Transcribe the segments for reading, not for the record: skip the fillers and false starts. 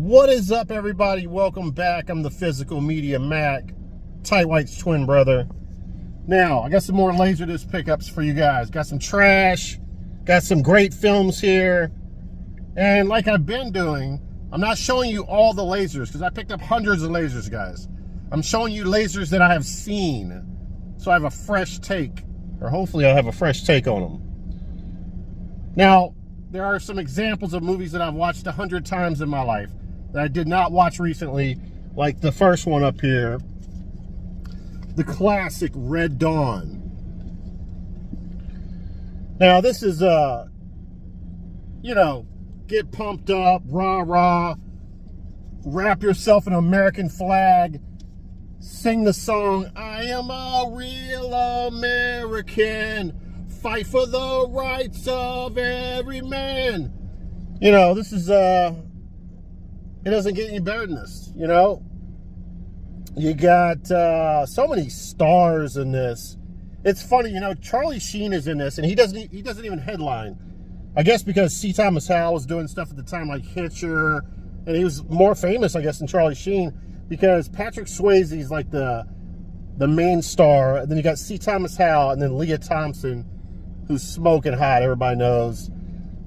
What is up, everybody? Welcome back. I'm the Physical Media Mac, Tight White's twin brother. Now, I got some more Laserdisc pickups for you guys. Got some trash, got some great films here. And like I've been doing, I'm not showing you all the lasers because I picked up hundreds of lasers, guys. I'm showing you lasers that I have seen. So I have a fresh take, or hopefully I'll have a fresh take on them. Now, there are some examples of movies that I've watched 100 times in my life that I did not watch recently, like the first one up here, the classic Red Dawn. Now this is, get pumped up, rah rah, wrap yourself in an American flag, sing the song, I am a real American, fight for the rights of every man. You know, this is, it doesn't get any better than this, you know? You got so many stars in this. It's funny, you know, Charlie Sheen is in this, and he doesn't even headline. I guess because C. Thomas Howell was doing stuff at the time like Hitcher, and he was more famous, I guess, than Charlie Sheen, because Patrick Swayze's like the main star, and then you got C. Thomas Howell, and then Leah Thompson, who's smoking hot, everybody knows.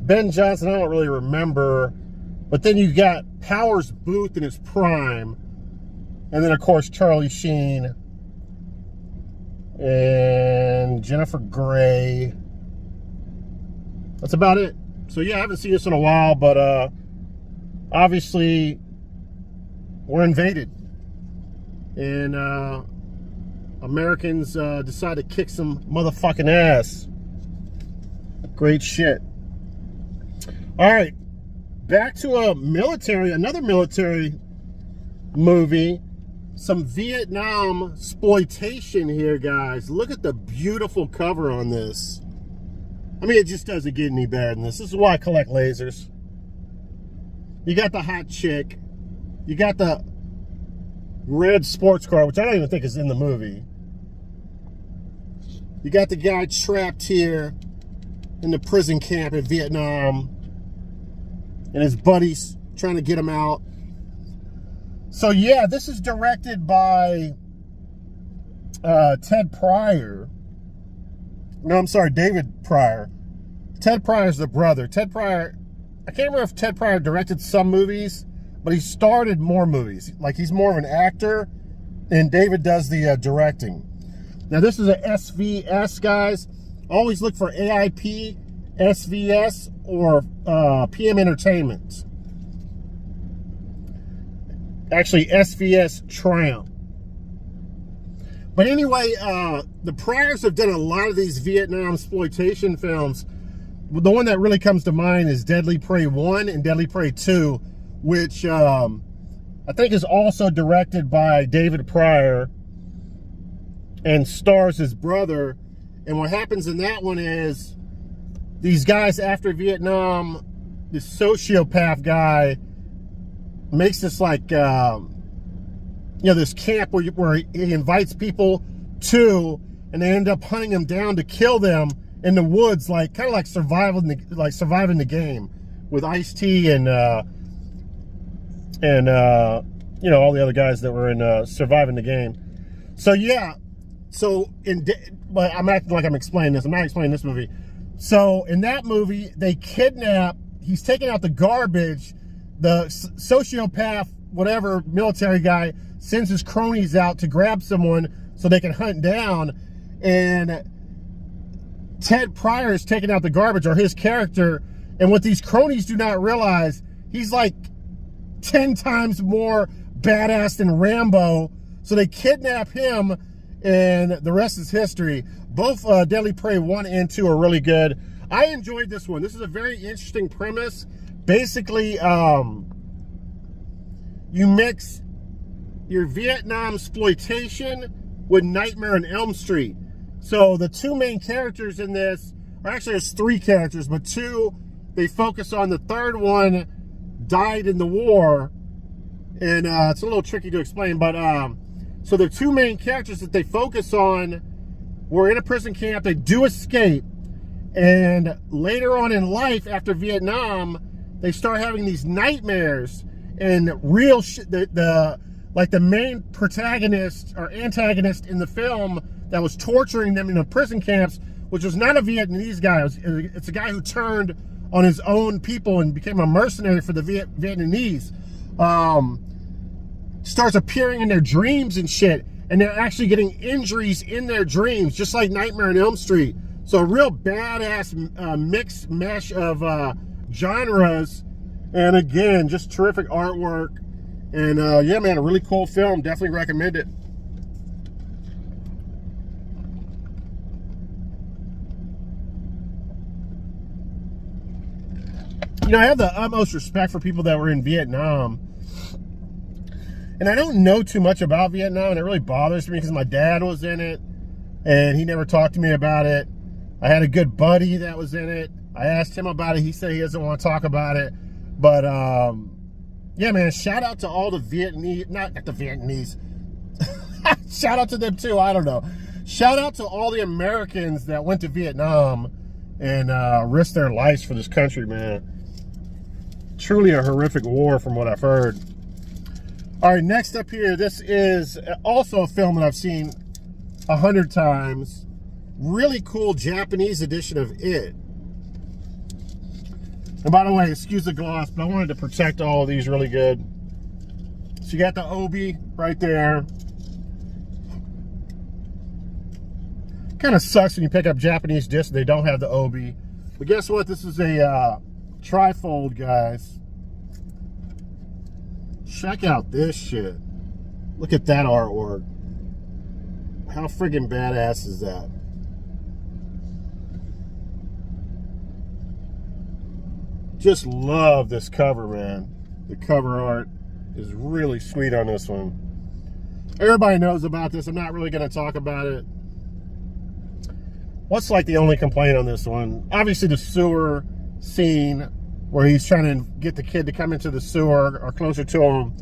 Ben Johnson, I don't really remember. But then you got Powers Booth in his prime. And then, of course, Charlie Sheen. And Jennifer Grey. That's about it. So, yeah, I haven't seen this in a while. But, obviously, we're invaded. And Americans decide to kick some motherfucking ass. Great shit. All right. Back to another military movie. Some Vietnam exploitation here, guys. Look at the beautiful cover on this. I mean, it just doesn't get any better than this. This is why I collect lasers. You got the hot chick. You got the red sports car, which I don't even think is in the movie. You got the guy trapped here in the prison camp in Vietnam, and his buddies trying to get him out. So yeah, this is directed by Ted Pryor. No, I'm sorry, David Pryor. Ted Pryor's the brother. Ted Pryor, I can't remember if Ted Pryor directed some movies, but he started more movies. Like, he's more of an actor, and David does the directing. Now, this is a SVS, guys. Always look for AIP, SVS, or PM Entertainment. Actually, SVS Triumph. But anyway, the Pryors have done a lot of these Vietnam exploitation films. The one that really comes to mind is Deadly Prey 1 and Deadly Prey 2, which I think is also directed by David Pryor and stars his brother. And what happens in that one is these guys after Vietnam, this sociopath guy makes this like, this camp where he invites people to, and they end up hunting them down to kill them in the woods, like kind of like surviving the game with Ice-T and all the other guys that were in surviving the game. So yeah, but I'm acting like I'm explaining this. I'm not explaining this movie. So in that movie, he's taking out the garbage. The sociopath, whatever, military guy sends his cronies out to grab someone so they can hunt down. And Ted Pryor is taking out the garbage, or his character. And what these cronies do not realize, he's like 10 times more badass than Rambo. So they kidnap him, and the rest is history. Both Deadly Prey 1 and 2 are really good. I enjoyed this one. This is a very interesting premise. Basically, you mix your Vietnam exploitation with Nightmare on Elm Street. So the two main characters in this, or actually there's three characters, but two, they focus on. The third one died in the war, and it's a little tricky to explain, but so the two main characters that they focus on were in a prison camp. They do escape, and later on in life, after Vietnam, they start having these nightmares, and real shit. The main protagonist or antagonist in the film that was torturing them in the prison camps, which was not a Vietnamese guy. It's a guy who turned on his own people and became a mercenary for the Vietnamese. Starts appearing in their dreams and shit, and they're actually getting injuries in their dreams, just like Nightmare on Elm Street. So a real badass mixed mesh of genres, and again, just terrific artwork. And yeah, man, a really cool film. Definitely recommend it. You know, I have the utmost respect for people that were in Vietnam. And I don't know too much about Vietnam, and it really bothers me because my dad was in it, and he never talked to me about it. I had a good buddy that was in it. I asked him about it. He said he doesn't want to talk about it. But, yeah, man, shout out to all the Vietnamese, not the Vietnamese. Shout out to them, too. I don't know. Shout out to all the Americans that went to Vietnam and risked their lives for this country, man. Truly a horrific war from what I've heard. All right, next up here, this is also a film that I've seen 100 times. Really cool Japanese edition of it. And by the way, excuse the gloss, but I wanted to protect all of these really good. So you got the obi right there. Kind of sucks when you pick up Japanese discs and they don't have the obi. But guess what? This is a trifold, guys. Check out this shit. Look at that artwork. How friggin' badass is that? Just love this cover, man. The cover art is really sweet on this one. Everybody knows about this. I'm not really going to talk about it. What's like the only complaint on this one? Obviously the sewer scene where he's trying to get the kid to come into the sewer or closer to him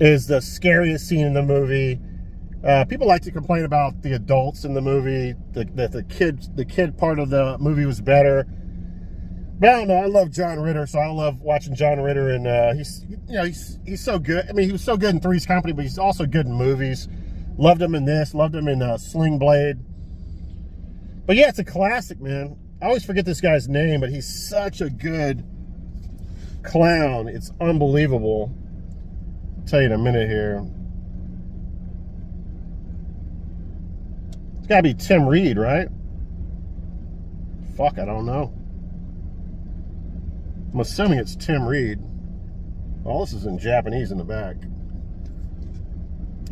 is the scariest scene in the movie. People like to complain about the adults in the movie, that the kid part of the movie was better. But I don't know. I love John Ritter, so I love watching John Ritter, and he's so good. I mean, he was so good in Three's Company, but he's also good in movies. Loved him in this. Loved him in Sling Blade. But yeah, it's a classic, man. I always forget this guy's name, but he's such a good clown. It's unbelievable. I'll tell you in a minute here. It's got to be Tim Reed, right? Fuck, I don't know. I'm assuming it's Tim Reed. All this is in Japanese in the back.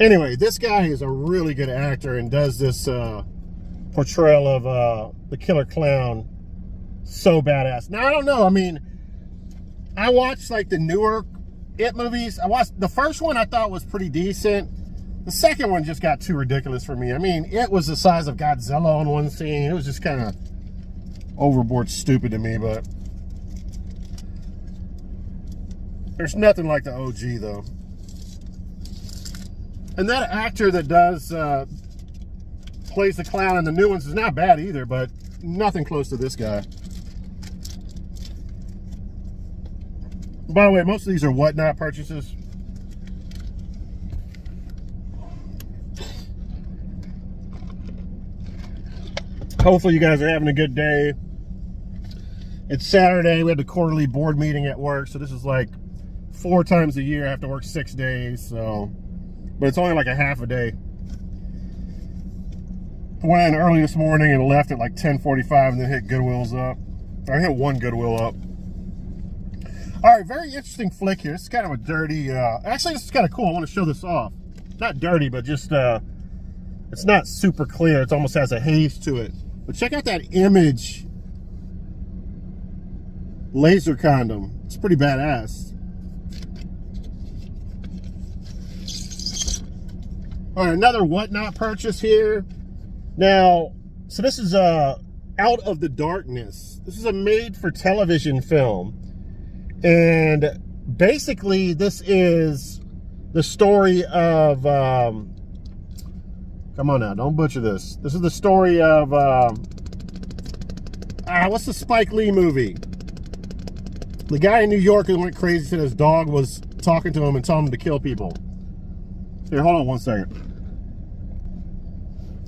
Anyway, this guy is a really good actor and does this portrayal of the killer clown so badass. Now, I don't know. I mean, I watched like the newer It movies. I watched the first one. I thought was pretty decent. The second one just got too ridiculous for me. I mean, it was the size of Godzilla on one scene. It was just kind of overboard stupid to me, but there's nothing like the OG, though. And that actor that does plays the clown in the new ones is not bad either, but nothing close to this guy. By the way, most of these are whatnot purchases. Hopefully you guys are having a good day. It's Saturday. We had the quarterly board meeting at work, so this is like 4 times a year. I have to work 6 days, so, but it's only like a half a day. I went in early this morning and left at like 10:45 and then hit Goodwill's up. I hit one Goodwill up. All right, very interesting flick here. It's kind of a dirty, actually this is kind of cool. I want to show this off. Not dirty, but just, it's not super clear. It almost has a haze to it. But check out that Image laser condom. It's pretty badass. All right, another whatnot purchase here. Now, so this is Out of the Darkness. This is a made-for-television film. And basically, this is the story of, come on now, don't butcher this. This is the story of, what's the Spike Lee movie? The guy in New York who went crazy said his dog was talking to him and telling him to kill people. Here, hold on one second.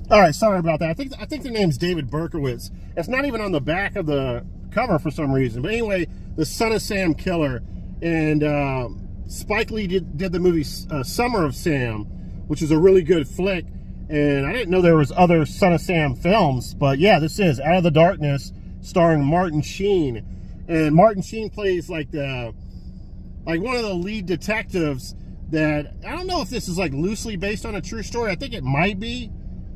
All right, sorry about that. I think the name's David Berkowitz. It's not even on the back of the cover for some reason. But anyway, the Son of Sam killer. And Spike Lee did the movie Summer of Sam, which is a really good flick. And I didn't know there was other Son of Sam films. But yeah, this is Out of the Darkness, starring Martin Sheen. And Martin Sheen plays like one of the lead detectives that, I don't know if this is like loosely based on a true story. I think it might be,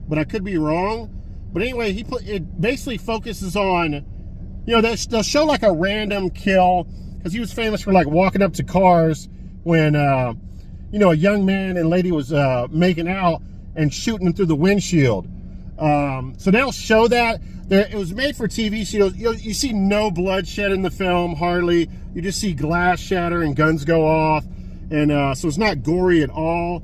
but I could be wrong. But anyway, it basically focuses on, you know, they'll show like a random kill, because he was famous for like walking up to cars when, you know, a young man and lady was making out and shooting them through the windshield. So they'll show that. It was made for TV, so you see no bloodshed in the film, hardly. You just see glass shatter and guns go off. And so it's not gory at all,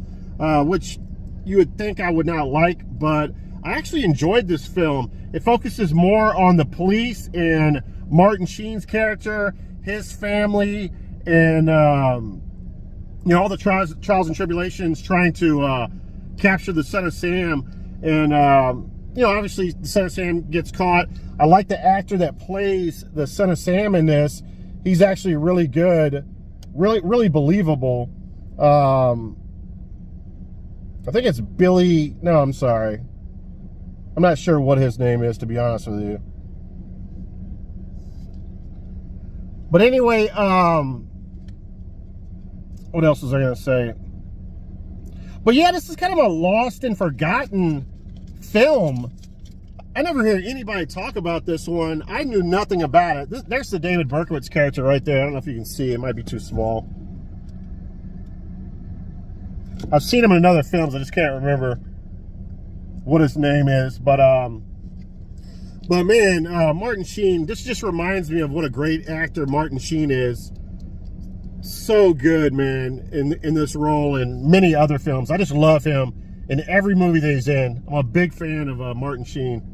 which you would think I would not like, but I actually enjoyed this film. It focuses more on the police and Martin Sheen's character, his family, and you know, all the trials and tribulations trying to capture the Son of Sam. And you know, obviously the Son of Sam gets caught. I like the actor that plays the Son of Sam in this. He's actually really good, really believable. I think it's Billy. No, I'm sorry. I'm not sure what his name is, to be honest with you. But anyway, what else was I going to say? But yeah, this is kind of a lost and forgotten film. I never hear anybody talk about this one. I knew nothing about it. There's the David Berkowitz character right there. I don't know if you can see. It might be too small. I've seen him in other films. I just can't remember what his name is. But man, Martin Sheen, this just reminds me of what a great actor Martin Sheen is. So good, man, in this role and many other films. I just love him in every movie that he's in. I'm a big fan of Martin Sheen.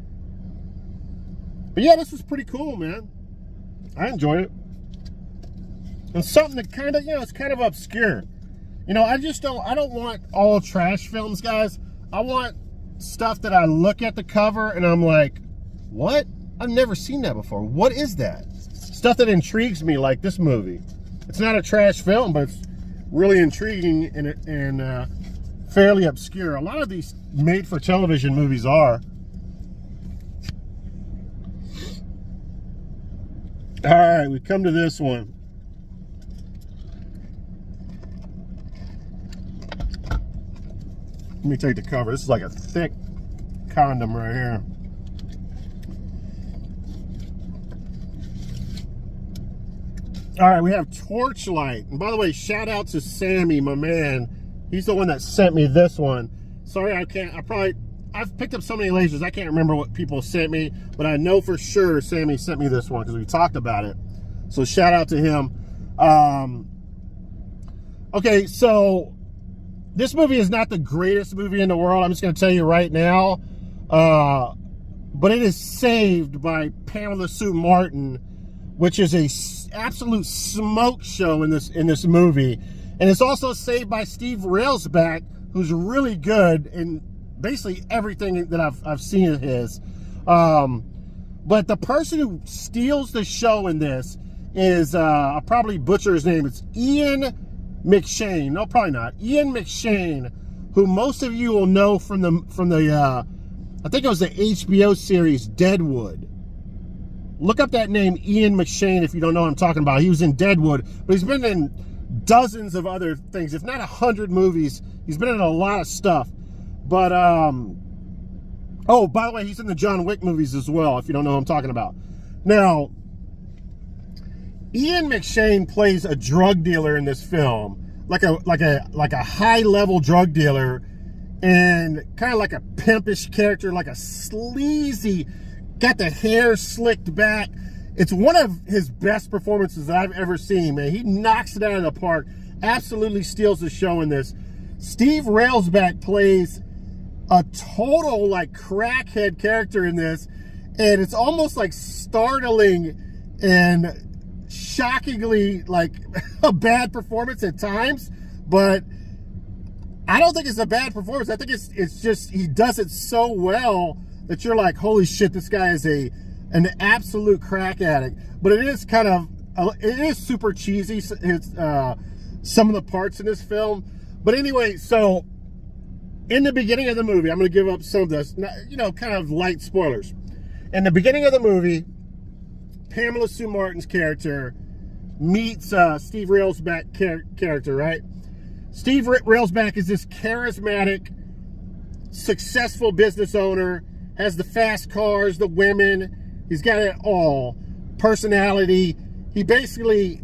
But yeah, this was pretty cool, man. I enjoyed it. And something that kind of, you know, it's kind of obscure. You know, I don't want all trash films, guys. I want stuff that I look at the cover and I'm like, what? I've never seen that before. What is that? Stuff that intrigues me, like this movie. It's not a trash film, but it's really intriguing and fairly obscure. A lot of these made-for-television movies are. All right, we come to this one. Let me take the cover. This is like a thick condom right here. All right, we have Torchlight. And by the way, shout out to Sammy, my man. He's the one that sent me this one. Sorry, I've picked up so many lasers, I can't remember what people sent me, but I know for sure Sammy sent me this one because we talked about it. So shout out to him. Okay, so this movie is not the greatest movie in the world. I'm just going to tell you right now. But it is saved by Pamela Sue Martin, which is a absolute smoke show in this movie. And it's also saved by Steve Railsback, who's really good in basically everything that I've seen of his. But the person who steals the show in this is, I'll probably butcher his name. It's Ian McShane. No, probably not. Ian McShane, who most of you will know from the I think it was the HBO series Deadwood. Look up that name, Ian McShane, if you don't know what I'm talking about. He was in Deadwood, but he's been in dozens of other things, if not 100 movies. He's been in a lot of stuff. But, oh, by the way, he's in the John Wick movies as well, if you don't know what I'm talking about. Now, Ian McShane plays a drug dealer in this film, like a high-level drug dealer, and kind of like a pimpish character, like a sleazy, got the hair slicked back. It's one of his best performances that I've ever seen, man. He knocks it out of the park, absolutely steals the show in this. Steve Railsback plays a total, like, crackhead character in this, and it's almost, like, startling and shockingly like a bad performance at times, but I don't think it's a bad performance. I think it's just he does it so well that you're like, holy shit, this guy is an absolute crack addict. But it is kind of, it is super cheesy. It's some of the parts in this film. But anyway, so in the beginning of the movie, I'm going to give up some of this, you know, kind of light spoilers. In the beginning of the movie, Pamela Sue Martin's character meets Steve Railsback character, right? Steve Railsback is this charismatic, successful business owner, has the fast cars, the women, he's got it all. Personality. He basically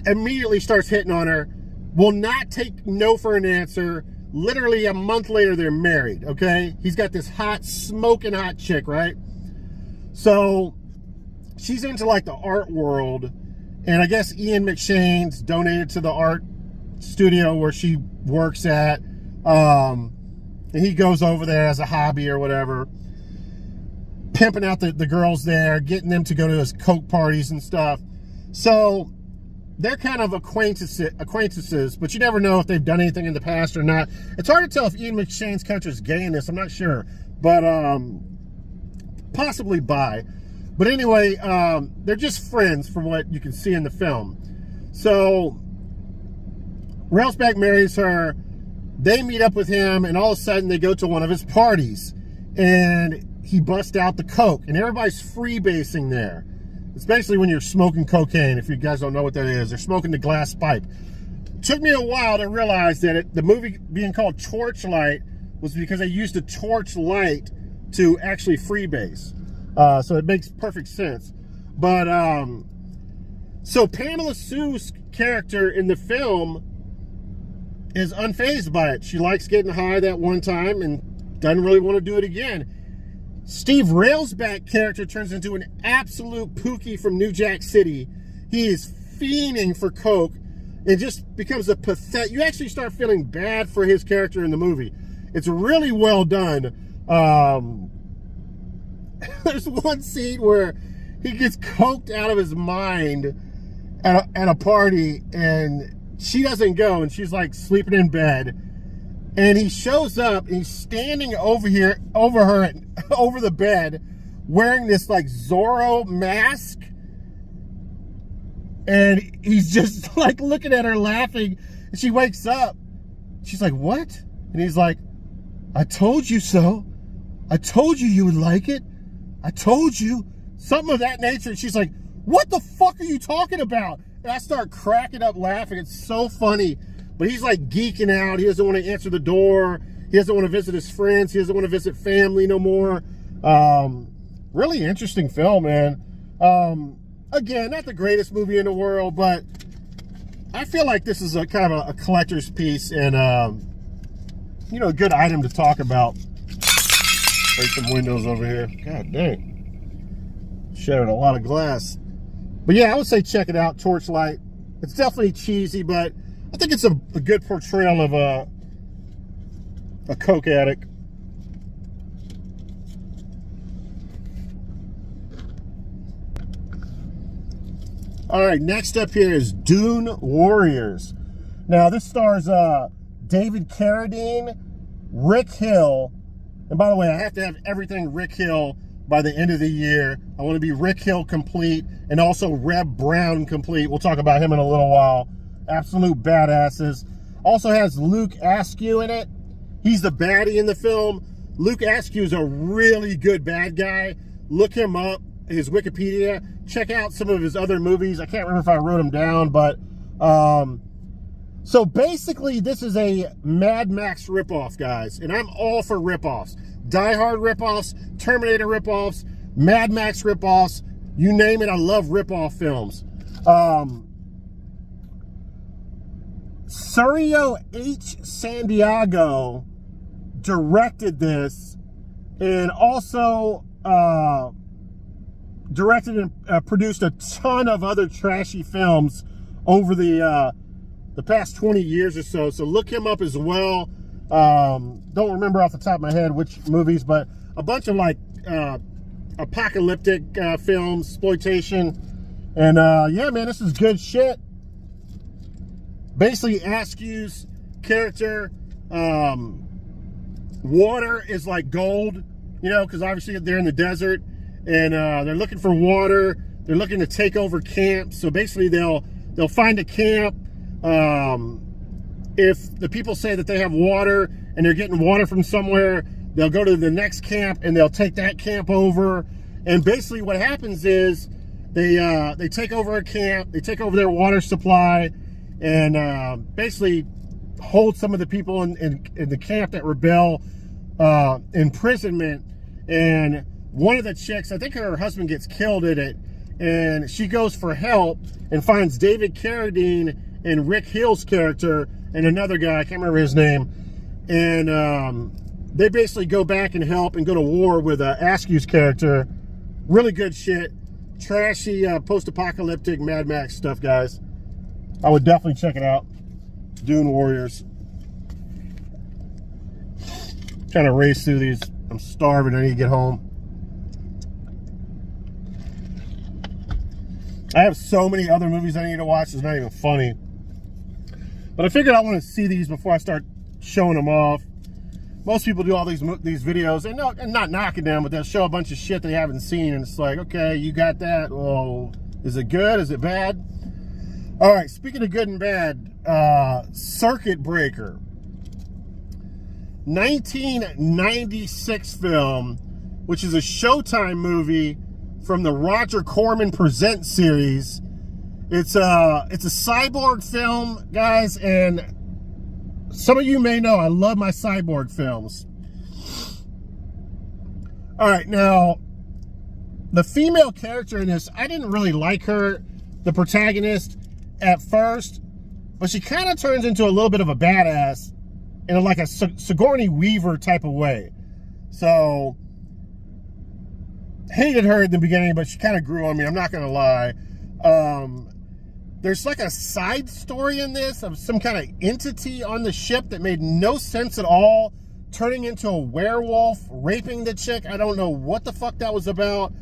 immediately starts hitting on her, will not take no for an answer. Literally a month later, they're married, okay? He's got this hot, smoking hot chick, right? So she's into like the art world, and I guess Ian McShane's donated to the art studio where she works at, and he goes over there as a hobby or whatever, pimping out the girls there, getting them to go to his coke parties and stuff. So they're kind of acquaintances, but you never know if they've done anything in the past or not. It's hard to tell if Ian McShane's character is gay in this. I'm not sure, but possibly bi. But anyway, they're just friends from what you can see in the film. So Railsback marries her. They meet up with him, and all of a sudden they go to one of his parties, and he busts out the coke, and everybody's freebasing there. It's basically when you're smoking cocaine. If you guys don't know what that is, they're smoking the glass pipe. It took me a while to realize that the movie being called Torchlight was because they used a torch light to actually freebase. So it makes perfect sense. But so Pamela Sue's character in the film is unfazed by it. She likes getting high that one time and doesn't really want to do it again. Steve Railsback character turns into an absolute pookie from New Jack City. He is fiending for coke. It just becomes a pathetic. You actually start feeling bad for his character in the movie. It's really well done. There's one scene where he gets coked out of his mind at a party, and she doesn't go, and she's like sleeping in bed, and he shows up, and he's standing over her over the bed, wearing this like Zorro mask, and he's just like looking at her laughing, and she wakes up. She's like, what? And he's like, I told you so. I told you you would like it. I told you. Something of that nature. And she's like, what the fuck are you talking about? And I start cracking up laughing. It's so funny. But he's like geeking out. He doesn't want to answer the door. He doesn't want to visit his friends. He doesn't want to visit family no more. Really interesting film, man. Again, not the greatest movie in the world, but I feel like this is a kind of a collector's piece and, you know, a good item to talk about. Break some windows over here. God dang. Shattered a lot of glass. But yeah, I would say check it out, Torchlight. It's definitely cheesy, but I think it's a good portrayal of a coke addict. All right, next up here is Dune Warriors. Now, this stars David Carradine, Rick Hill, and by the way, I have to have everything Rick Hill by the end of the year. I want to be Rick Hill complete and also Reb Brown complete. We'll talk about him in a little while. Absolute badasses. Also has Luke Askew in it. He's the baddie in the film. Luke Askew is a really good bad guy. Look him up, his Wikipedia. Check out some of his other movies. I can't remember if I wrote them down, but so basically this is a Mad Max ripoff, guys, and I'm all for ripoffs. Die Hard ripoffs, Terminator ripoffs, Mad Max ripoffs, you name it. I love ripoff films. Sergio H. Sandiego directed this, and also directed and produced a ton of other trashy films over the past 20 years or so. So look him up as well. Don't remember off the top of my head which movies, but a bunch of like apocalyptic films, exploitation, And yeah, man, this is good shit. Basically, Askew's character, water is like gold, you know, because obviously they're in the desert, and they're looking for water. They're looking to take over camps. So basically, they'll find a camp. If the people say that they have water and they're getting water from somewhere, they'll go to the next camp and they'll take that camp over. And basically, what happens is they take over a camp, they take over their water supply, and basically hold some of the people in the camp that rebel imprisonment. And one of the chicks, I think her husband gets killed in it, and she goes for help and finds David Carradine and Rick Hill's character and another guy, I can't remember his name, and they basically go back and help and go to war with Askew's character. Really good shit. Trashy, post-apocalyptic Mad Max stuff, guys. I would definitely check it out. Dune Warriors. Trying to race through these. I'm starving. I need to get home. I have so many other movies I need to watch. It's not even funny. But I figured I want to see these before I start showing them off. Most people do all these videos, and not knocking them, but they'll show a bunch of shit they haven't seen, and it's like, okay, you got that. Well, is it good? Is it bad? All right, speaking of good and bad, Circuit Breaker. 1996 film, which is a Showtime movie from the Roger Corman Presents series. It's a cyborg film, guys, and some of you may know I love my cyborg films. All right, now, the female character in this, I didn't really like her, the protagonist, at first, but she kind of turns into a little bit of a badass in like a Sigourney Weaver type of way. So, hated her at the beginning, but she kind of grew on me, I'm not going to lie. There's like a side story in this of some kind of entity on the ship that made no sense at all, turning into a werewolf, raping the chick. I don't know what the fuck that was about.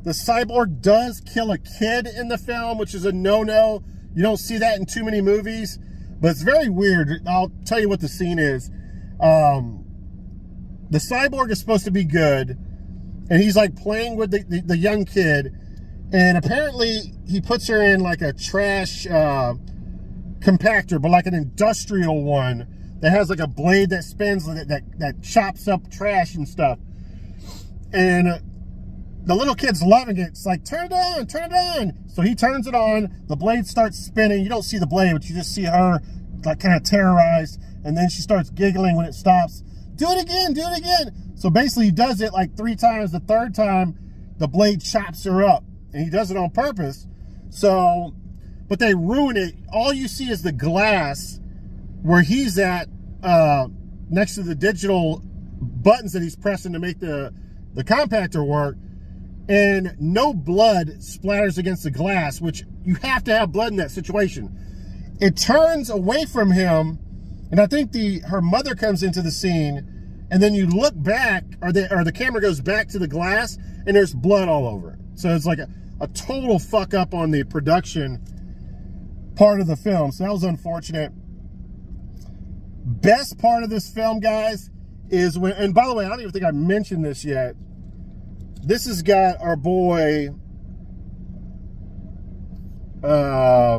The cyborg does kill a kid in the film, which is a no-no. You don't see that in too many movies, but it's very weird. I'll tell you what the scene is. The cyborg is supposed to be good, and he's like playing with the young kid, and apparently he puts her in like a trash compactor, but like an industrial one that has like a blade that spins, that chops up trash and stuff. And the little kid's loving it. It's like, turn it on, turn it on. So he turns it on, the blade starts spinning. You don't see the blade, but you just see her like kind of terrorized, and then she starts giggling when it stops. Do it again, do it again. So basically he does it like 3 times. The third time, the blade chops her up, and he does it on purpose. So, but they ruin it. All you see is the glass where he's at, next to the digital buttons that he's pressing to make the compactor work, and no blood splatters against the glass, which you have to have blood in that situation. It turns away from him, and I think her mother comes into the scene, and then you look back, or the camera goes back to the glass, and there's blood all over it. So it's like a total fuck up on the production part of the film. So that was unfortunate. Best part of this film, guys, is when, and by the way, I don't even think I mentioned this yet. This has got our boy, why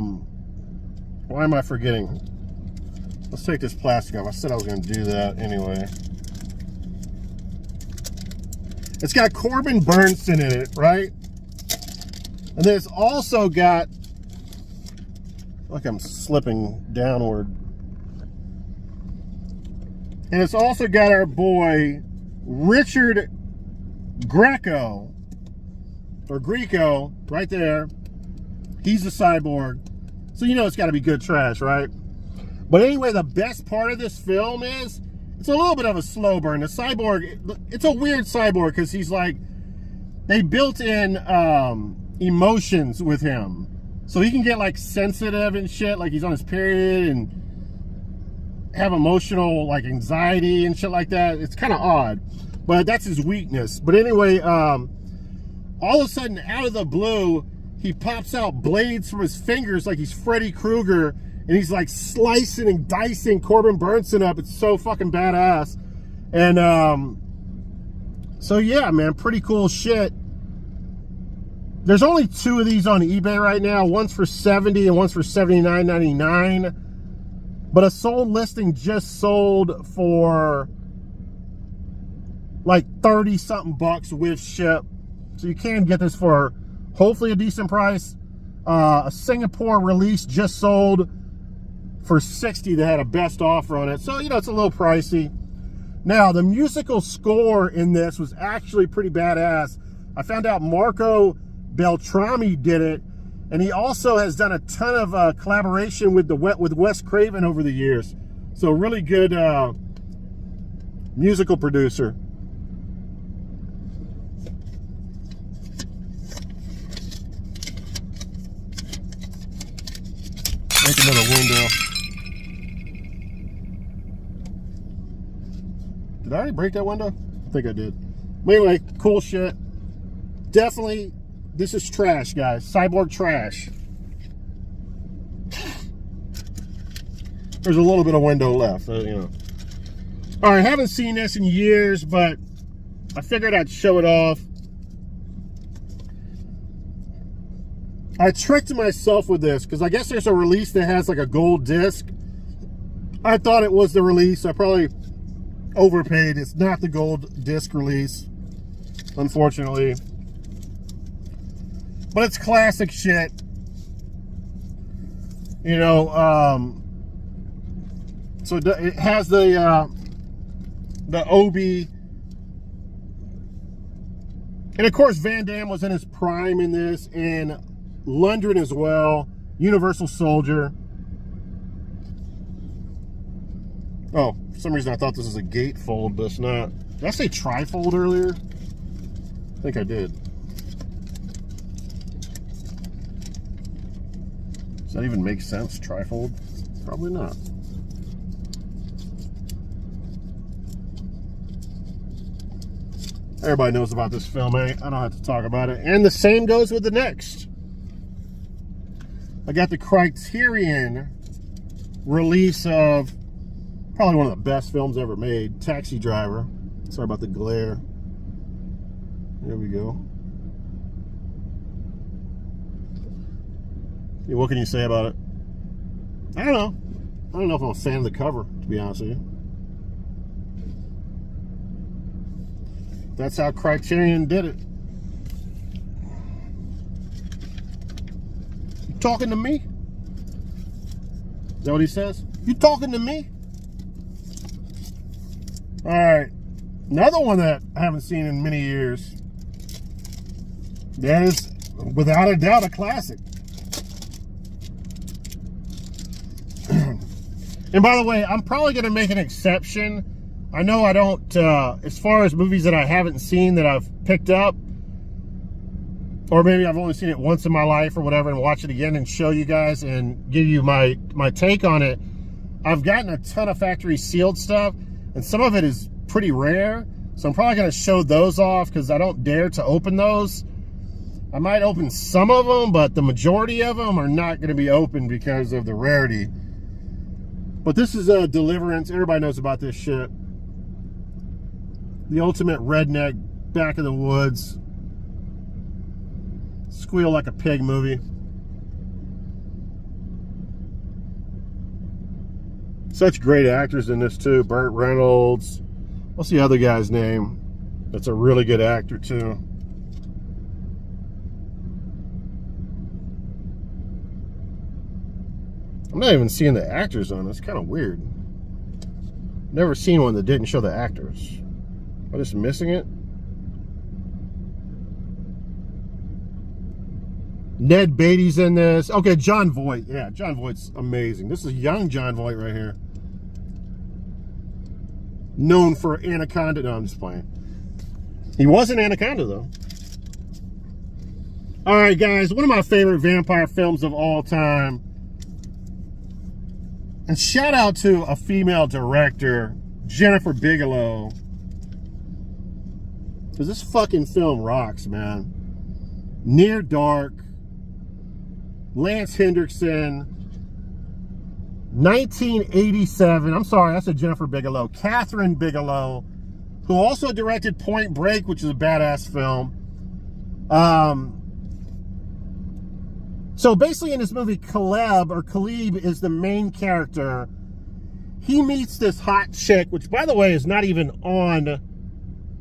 am I forgetting? Let's take this plastic off. I said I was going to do that anyway. It's got Corbin Bernsen in it, right? And then it's also got, like I'm slipping downward. And it's also got our boy Richard Grieco right there. He's a cyborg. So you know it's got to be good trash, right? But anyway, the best part of this film is it's a little bit of a slow burn. The cyborg, it's a weird cyborg because he's like, they built in emotions with him. So he can get like sensitive and shit, like he's on his period and have emotional like anxiety and shit like that. It's kind of odd, but that's his weakness. But anyway, all of a sudden, out of the blue, he pops out blades from his fingers like he's Freddy Krueger, and he's like slicing and dicing Corbin Burnson up. It's so fucking badass. And so yeah, man, pretty cool shit. There's only 2 of these on eBay right now. One's for $70 and one's for $79.99. But a sold listing just sold for like 30 something bucks with ship. So you can get this for hopefully a decent price. A Singapore release just sold for $60 that had a best offer on it. So, you know, it's a little pricey. Now, the musical score in this was actually pretty badass. I found out Marco Beltrami did it, and he also has done a ton of collaboration with Wes Craven over the years. So really good musical producer. Make another window. Did I already break that window? I think I did. But anyway, cool shit. Definitely, this is trash, guys. Cyborg trash. There's a little bit of window left, you know. All right, I haven't seen this in years, but I figured I'd show it off. I tricked myself with this because I guess there's a release that has like a gold disc. I thought it was the release. I probably overpaid. It's not the gold disc release, unfortunately. But it's classic shit. You know, so it has the Obi. And of course, Van Damme was in his prime in this, and Lundgren as well. Universal Soldier. Oh, for some reason I thought this was a gatefold, but it's not. Did I say trifold earlier? I think I did. Does that even make sense, trifold? Probably not. Everybody knows about this film, eh? I don't have to talk about it. And the same goes with the next. I got the Criterion release of probably one of the best films ever made, Taxi Driver. Sorry about the glare. There we go. Yeah, what can you say about it? I don't know. I don't know if I'm a fan of the cover, to be honest with you. That's how Criterion did it. You talking to me? Is that what he says? You talking to me? All right. Another one that I haven't seen in many years. That is, without a doubt, a classic. And by the way, I'm probably going to make an exception. I know I don't, as far as movies that I haven't seen that I've picked up, or maybe I've only seen it once in my life or whatever, and watch it again and show you guys and give you my take on it. I've gotten a ton of factory sealed stuff, and some of it is pretty rare. So I'm probably going to show those off because I don't dare to open those. I might open some of them, but the majority of them are not going to be open because of the rarity. But this is a Deliverance. Everybody knows about this shit. The ultimate redneck, back of the woods, squeal like a pig movie. Such great actors in this too. Burt Reynolds. What's the other guy's name? That's a really good actor too. I'm not even seeing the actors on it. It's kind of weird. Never seen one that didn't show the actors. Am I just missing it? Ned Beatty's in this. Okay, John Voight. Yeah, John Voight's amazing. This is young John Voight right here. Known for Anaconda. No, I'm just playing. He was in Anaconda, though. All right, guys. One of my favorite vampire films of all time. And shout out to a female director, Jennifer Bigelow. Because this fucking film rocks, man. Near Dark, Lance Hendrickson, 1987. I'm sorry, I said Jennifer Bigelow. Catherine Bigelow, who also directed Point Break, which is a badass film. So basically in this movie, Caleb is the main character. He meets this hot chick, which by the way is not even on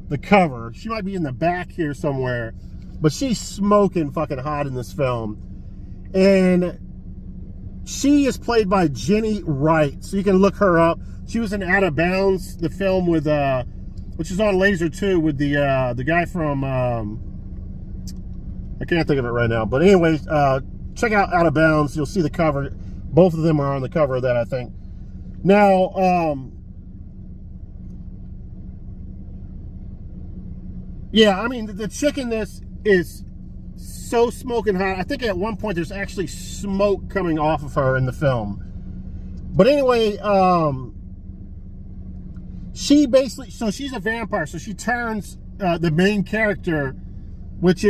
the cover. She might be in the back here somewhere, but she's smoking fucking hot in this film. And she is played by Jenny Wright, so you can look her up. She was in Out of Bounds, the film with which is on Laser 2 with the guy from I can't think of it right now, but anyways, check out Out of Bounds. You'll see the cover. Both of them are on the cover of that, I think. Now, yeah, I mean, the chick in this is so smoking hot. I think at one point there's actually smoke coming off of her in the film. But anyway, she basically, so she's a vampire. So she turns the main character, which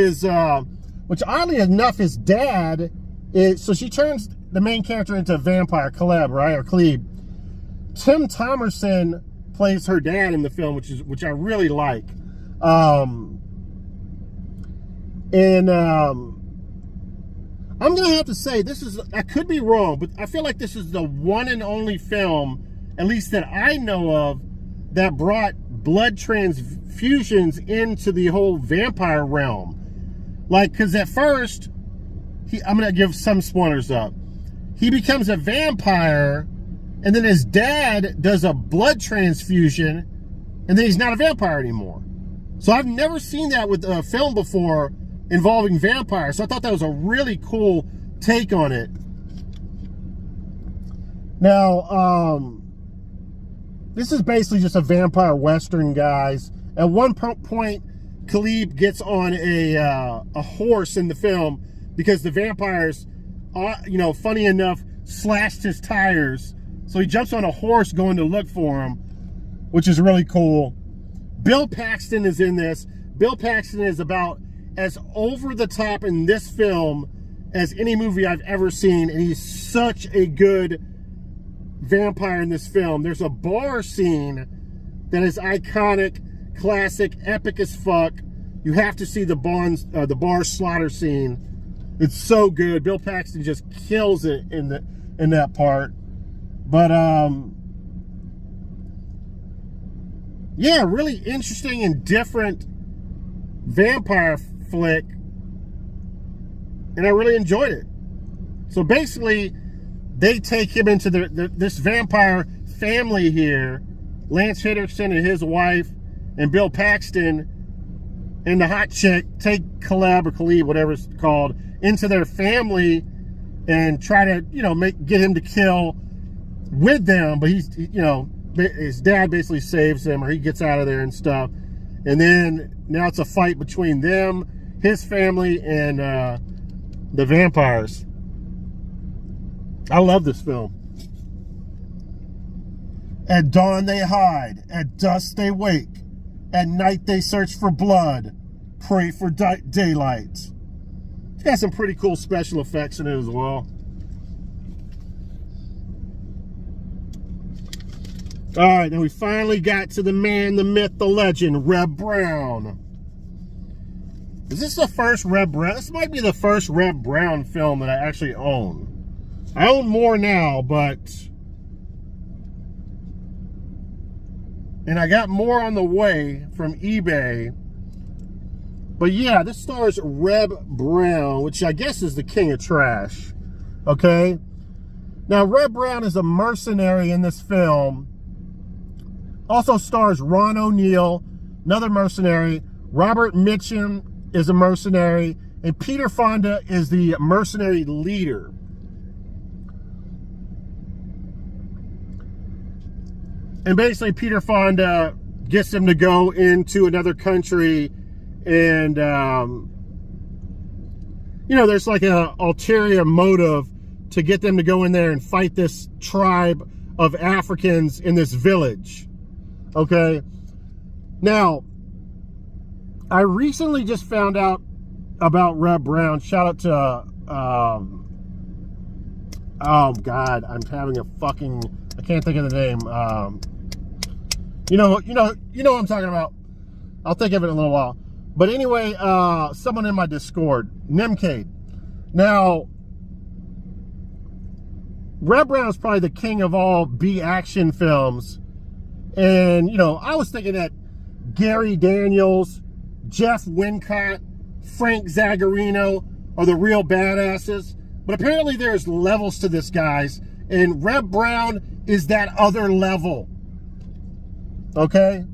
oddly enough, his dad is, so she turns the main character into a vampire, Caleb, right? Or Clebe. Tim Thomerson plays her dad in the film, which I really like. I'm gonna have to say, I could be wrong, but I feel like this is the one and only film, at least that I know of, that brought blood transfusions into the whole vampire realm. Like, because at first, I'm gonna give some spoilers up. He becomes a vampire, and then his dad does a blood transfusion, and then he's not a vampire anymore. So I've never seen that with a film before involving vampires. So I thought that was a really cool take on it. Now, this is basically just a vampire western, guys. At one point, Caleb gets on a horse in the film because the vampires, funny enough, slashed his tires. So he jumps on a horse going to look for him, which is really cool. Bill Paxton is in this. Bill Paxton is about as over the top in this film as any movie I've ever seen, and he's such a good vampire in this film. There's a bar scene that is iconic, classic, epic as fuck. You have to see the bar slaughter scene. It's so good. Bill Paxton just kills it in that part. But yeah, really interesting and different vampire flick, and I really enjoyed it. So basically, they take him into this vampire family here. Lance Hendrickson and his wife, and Bill Paxton, and the hot chick take Caleb, whatever it's called, into their family and try to, get him to kill with them. But his dad basically saves him, or he gets out of there and stuff. And then now it's a fight between them, his family, and the vampires. I love this film. At dawn they hide, at dusk they wake, at night they search for blood, pray for daylight. It's got some pretty cool special effects in it as well. All right, now we finally got to the man, the myth, the legend, Reb Brown. Is this the first Reb Brown? This might be the first Reb Brown film that I actually own. I own more now, and I got more on the way from eBay. But yeah, this stars Reb Brown, which I guess is the king of trash. Okay? Now, Reb Brown is a mercenary in this film. Also stars Ron O'Neal, another mercenary. Robert Mitchum is a mercenary. And Peter Fonda is the mercenary leader. And basically, Peter Fonda gets them to go into another country, and there's like an ulterior motive to get them to go in there and fight this tribe of Africans in this village. Okay. Now, I recently just found out about Reb Brown. Shout out to oh God, I'm having a fucking, I can't think of the name. You know what I'm talking about. I'll think of it in a little while. But anyway, someone in my Discord, Nemcade. Now, Reb Brown is probably the king of all B action films. And, I was thinking that Gary Daniels, Jeff Wincott, Frank Zagarino are the real badasses. But apparently there's levels to this, guys. And Reb Brown is that other level. Okay?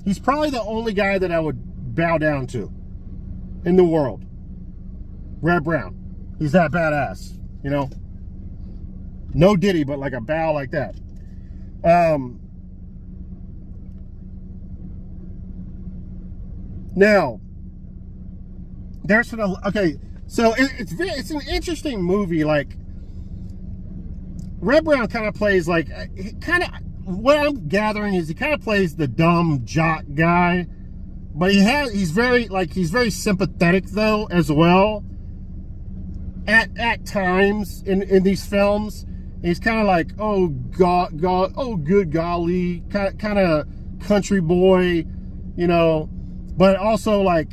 He's probably the only guy that I would bow down to in the world. Reb Brown. He's that badass, No Diddy, but like a bow like that. Now, there's okay, so it's an interesting movie. Like, Reb Brown kind of plays like, what I'm gathering is he kind of plays the dumb jock guy, but he's very sympathetic though as well. At times in these films, he's kind of like, oh God, oh good golly, kind of country boy, but also like,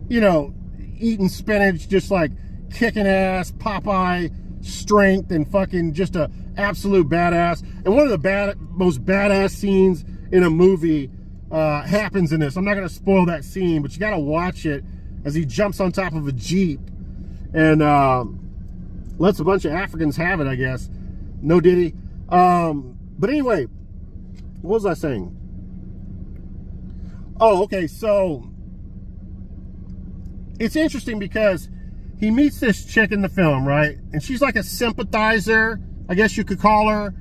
eating spinach, just like kicking ass, Popeye strength, and fucking just a absolute badass. And one of the most badass scenes in a movie happens in this. I'm not gonna spoil that scene, but you gotta watch it as he jumps on top of a Jeep and lets a bunch of Africans have it, I guess. No Diddy. But anyway, what was I saying? Oh, okay, so it's interesting because he meets this chick in the film, right? And she's like a sympathizer, I guess you could call her.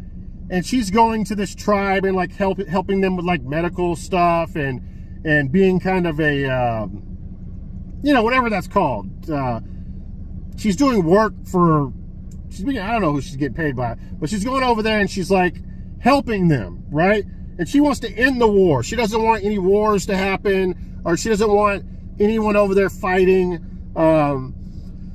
And she's going to this tribe and like helping them with like medical stuff and being kind of a, whatever that's called. She's doing work for, I don't know who she's getting paid by, but she's going over there and she's like helping them, right? And she wants to end the war. She doesn't want any wars to happen, or she doesn't want anyone over there fighting.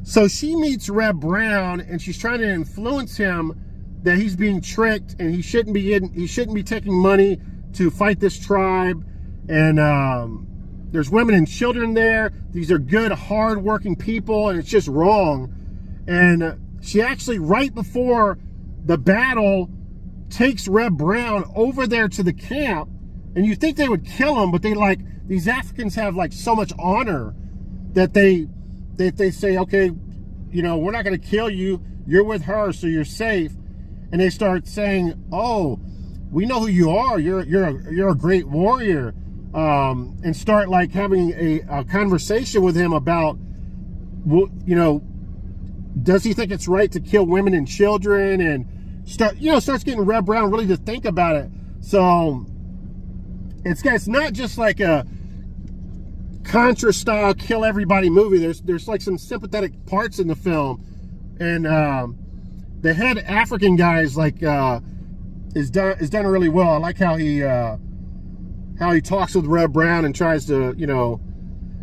So she meets Reb Brown and she's trying to influence him that he's being tricked and he shouldn't be taking money to fight this tribe. And there's women and children there. These are good, hard-working people, and it's just wrong. And she actually, right before the battle, takes Reb Brown over there to the camp. And you think they would kill him, but these Africans have like so much honor that they say, okay, we're not going to kill you. You're with her, so you're safe. And they start saying, oh, we know who you are. You're a great warrior. And start like having a conversation with him about, does he think it's right to kill women and children? And starts getting Reb Brown really to think about it. So it's not just like a Contra style kill everybody movie. There's like some sympathetic parts in the film, and the head African guy is like is done really well. I like how he talks with Reb Brown and tries to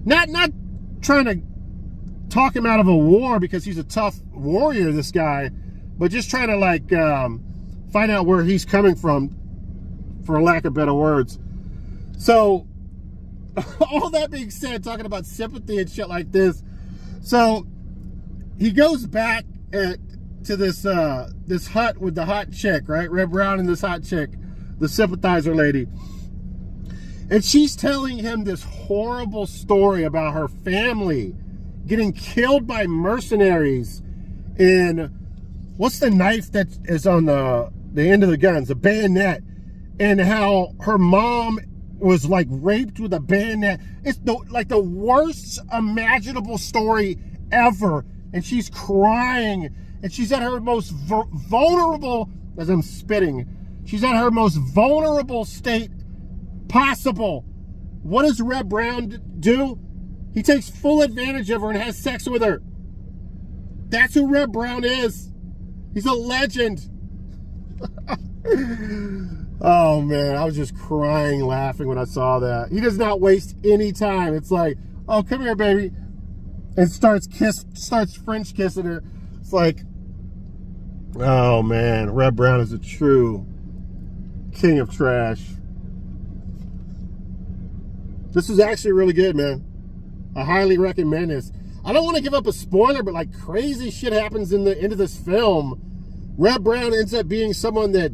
not trying to talk him out of a war because he's a tough warrior, this guy, but just trying to like find out where he's coming from, for lack of better words. So all that being said, talking about sympathy and shit like this, so he goes back to this hut with the hot chick, right? Reb Brown and this hot chick, the sympathizer lady. And she's telling him this horrible story about her family getting killed by mercenaries. And what's the knife that is on the end of the guns? The bayonet. And how her mom was like raped with a bayonet. It's the worst imaginable story ever. And she's crying. And she's at her most vulnerable, as I'm spitting, she's at her most vulnerable state possible. What does Reb Brown do? He takes full advantage of her and has sex with her. That's who Reb Brown is. He's a legend. Oh man, I was just crying laughing when I saw that. He does not waste any time. It's like, oh, come here, baby. And starts French kissing her. It's like, oh man, Reb Brown is a true king of trash. This is actually really good, man. I highly recommend this. I don't want to give up a spoiler, but like crazy shit happens in the end of this film. Reb Brown ends up being someone that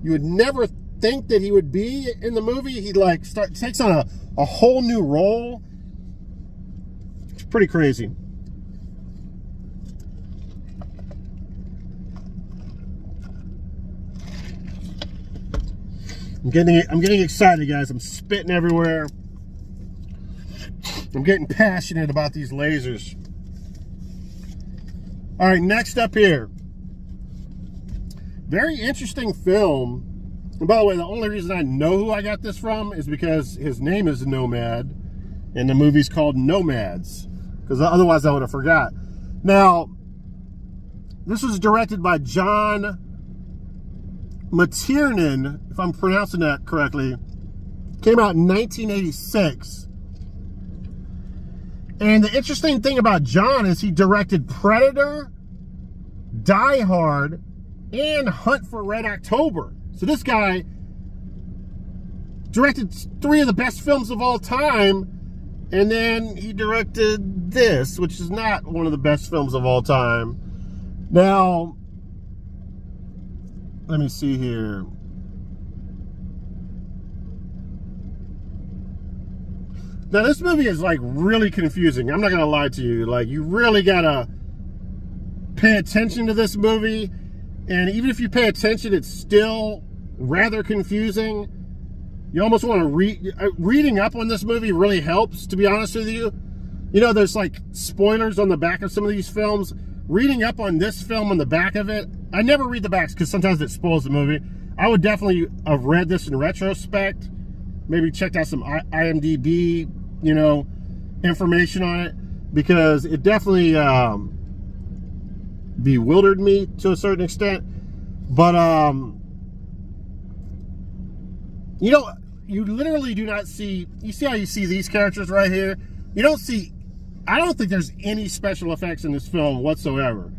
you would never think that he would be in the movie. He like takes on a whole new role. It's pretty crazy. I'm getting excited, guys. I'm spitting everywhere. I'm getting passionate about these lasers. All right, next up here. Very interesting film. And by the way, the only reason I know who I got this from is because his name is Nomad, and the movie's called Nomads. Because otherwise I would have forgot. Now, this was directed by John McTiernan, if I'm pronouncing that correctly. Came out in 1986. And the interesting thing about John is he directed Predator, Die Hard, and Hunt for Red October. So this guy directed 3 of the best films of all time, and then he directed this, which is not one of the best films of all time. Now, let me see here. Now, this movie is like really confusing. I'm not gonna lie to you. Like, you really gotta pay attention to this movie. And even if you pay attention, it's still rather confusing. You almost want to reading up on this movie really helps, to be honest with you. You know, there's like spoilers on the back of some of these films. Reading up on this film on the back of it, I never read the backs because sometimes it spoils the movie. I would definitely have read this in retrospect. Maybe checked out some IMDb, you know, information on it, because it definitely bewildered me to a certain extent. But you know, you literally do not see, you see how you see these characters right here? You don't see, I don't think there's any special effects in this film whatsoever,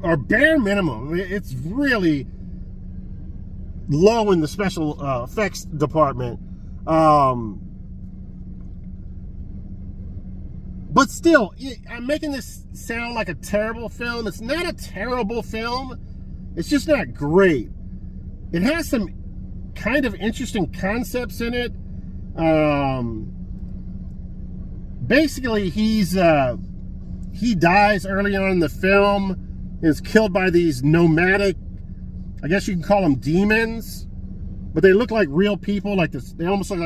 or bare minimum. It's really low in the special effects department. But still, I'm making this sound like a terrible film. It's not a terrible film. It's just not great. It has some kind of interesting concepts in it. Basically, he dies early on in the film, is killed by these nomadic, I guess you can call them demons, but they look like real people. Like this, they almost look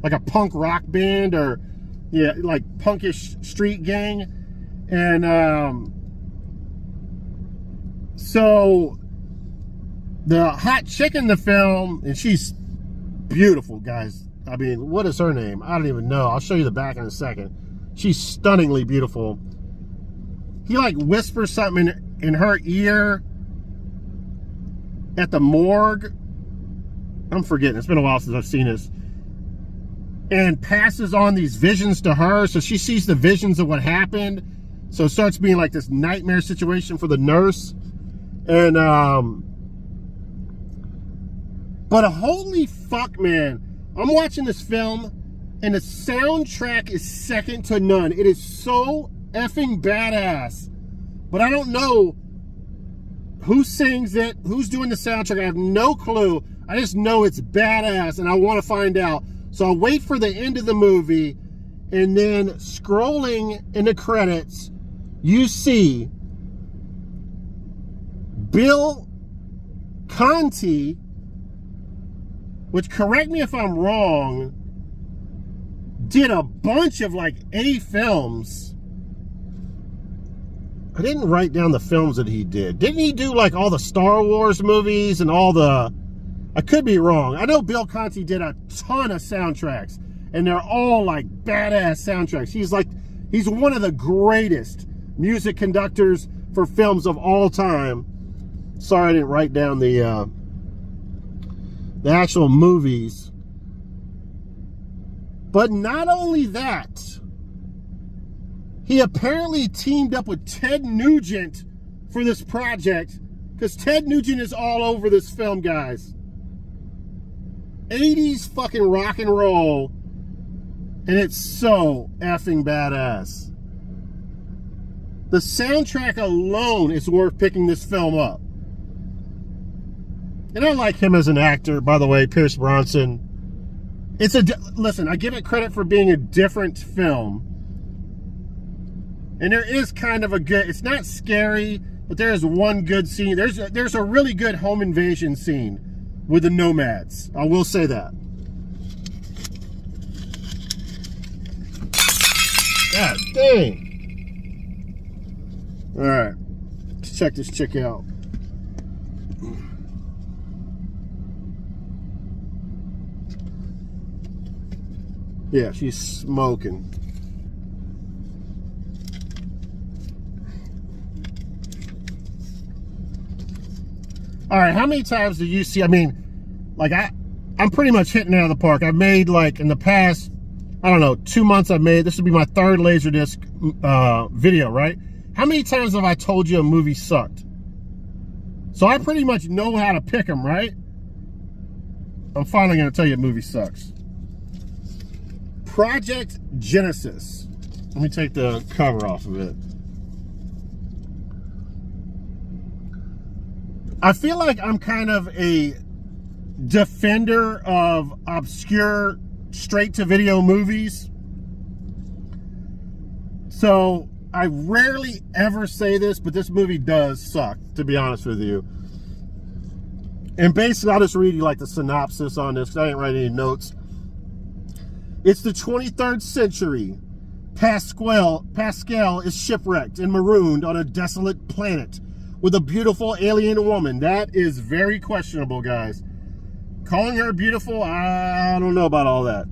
like a punk rock band, or yeah, like punkish street gang. And so the hot chick in the film, and she's beautiful, guys. I mean, what is her name? I don't even know. I'll show you the back in a second. She's stunningly beautiful. He like whispers something in her ear at the morgue. I'm forgetting. It's been a while since I've seen this. And passes on these visions to her. So she sees the visions of what happened. So it starts being like this nightmare situation for the nurse. And, but holy fuck, man. I'm watching this film, and the soundtrack is second to none. It is so effing badass. But I don't know who sings it, who's doing the soundtrack. I have no clue. I just know it's badass, and I want to find out. So I'll wait for the end of the movie, and then scrolling in the credits, you see Bill Conti, which, correct me if I'm wrong, did a bunch of like A films. I didn't write down the films that he did. Didn't he do like all the Star Wars movies and all the... I could be wrong. I know Bill Conti did a ton of soundtracks, and they're all like badass soundtracks. He's one of the greatest music conductors for films of all time. Sorry I didn't write down the actual movies. But not only that, He apparently teamed up with Ted Nugent for this project, because Ted Nugent is all over this film, guys. 80s fucking rock and roll, and it's so effing badass. The soundtrack alone is worth picking this film up. And I like him as an actor, by the way, Pierce Bronson. Listen, I give it credit for being a different film. And there is kind of a good, it's not scary, but there is one good scene. There's a really good home invasion scene with the nomads. I will say that. God dang. All right, let's check this chick out. Yeah, she's smoking. All right, how many times do you see, I mean, like I'm pretty much hitting it out of the park. I've made, like, in the past, I don't know, 2 months this would be my third Laserdisc video, right? How many times have I told you a movie sucked? So I pretty much know how to pick them, right? I'm finally going to tell you a movie sucks. Project Genesis. Let me take the cover off of it. I feel like I'm kind of a defender of obscure straight-to-video movies. So I rarely ever say this, but this movie does suck, to be honest with you. And basically, I'll just read you like the synopsis on this, because I didn't write any notes. It's the 23rd century. Pascal is shipwrecked and marooned on a desolate planet with a beautiful alien woman. That is very questionable, guys. Calling her beautiful, I don't know about all that.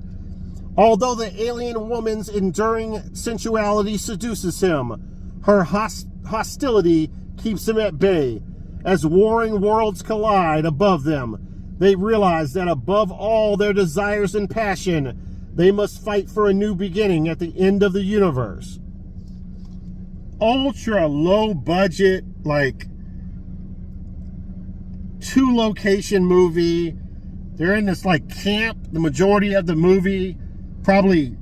Although the alien woman's enduring sensuality seduces him, her hostility keeps him at bay. As warring worlds collide above them, they realize that above all their desires and passion, they must fight for a new beginning at the end of the universe. Ultra low budget, like 2-location movie. They're in this like camp, the majority of the movie, probably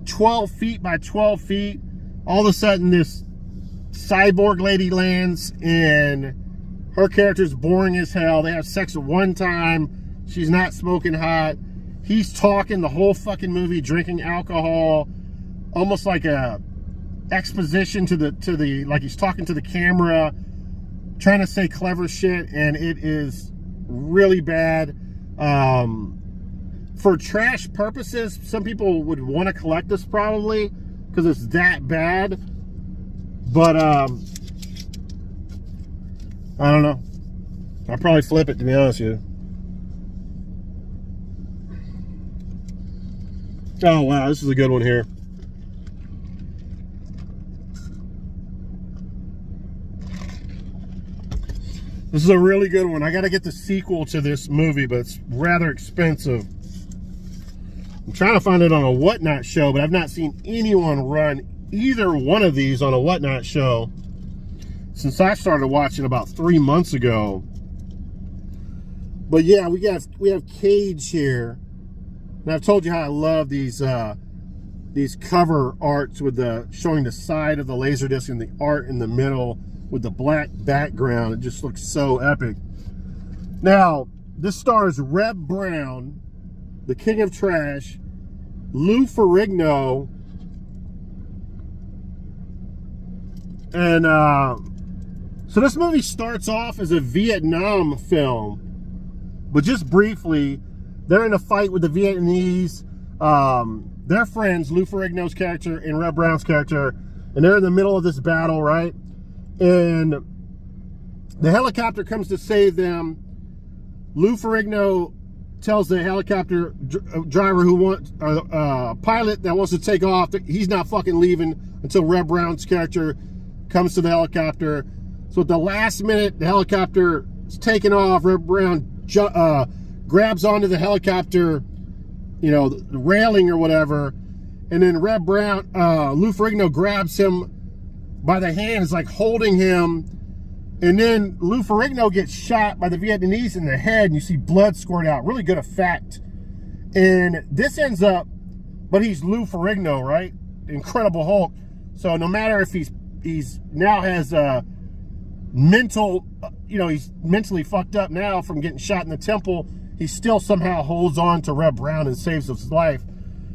12 feet by 12 feet. All of a sudden this cyborg lady lands and her character's boring as hell. They have sex at one time. She's not smoking hot. He's talking the whole fucking movie, drinking alcohol, almost like a exposition to the like he's talking to the camera, trying to say clever shit, and it is really bad. For trash purposes, some people would want to collect this probably because it's that bad. But I don't know. I'll probably flip it, to be honest with you. Oh wow, this is a good one here. This is a really good one. I got to get the sequel to this movie, but it's rather expensive. I'm trying to find it on a Whatnot show, but I've not seen anyone run either one of these on a Whatnot show since I started watching about 3 months ago. But yeah, we have Cage here. And I've told you how I love these cover arts with showing the side of the Laserdisc and the art in the middle with the black background. It just looks so epic. Now, this stars Reb Brown, the King of Trash, Lou Ferrigno, and so this movie starts off as a Vietnam film, but just briefly, they're in a fight with the Vietnamese. They're friends, Lou Ferrigno's character and Reb Brown's character, and they're in the middle of this battle, right? And the helicopter comes to save them. Lou Ferrigno tells the helicopter driver pilot that wants to take off, that he's not fucking leaving until Reb Brown's character comes to the helicopter. So at the last minute, the helicopter is taking off. Reb Brown grabs onto the helicopter, the railing or whatever, and then Red Brown, Lou Ferrigno grabs him by the hand, is like holding him, and then Lou Ferrigno gets shot by the Vietnamese in the head, and you see blood squirt out. Really good effect. And this ends up, but he's Lou Ferrigno, right? Incredible Hulk. So no matter if he's now has a mental, he's mentally fucked up now from getting shot in the temple, he still somehow holds on to Red Brown and saves his life.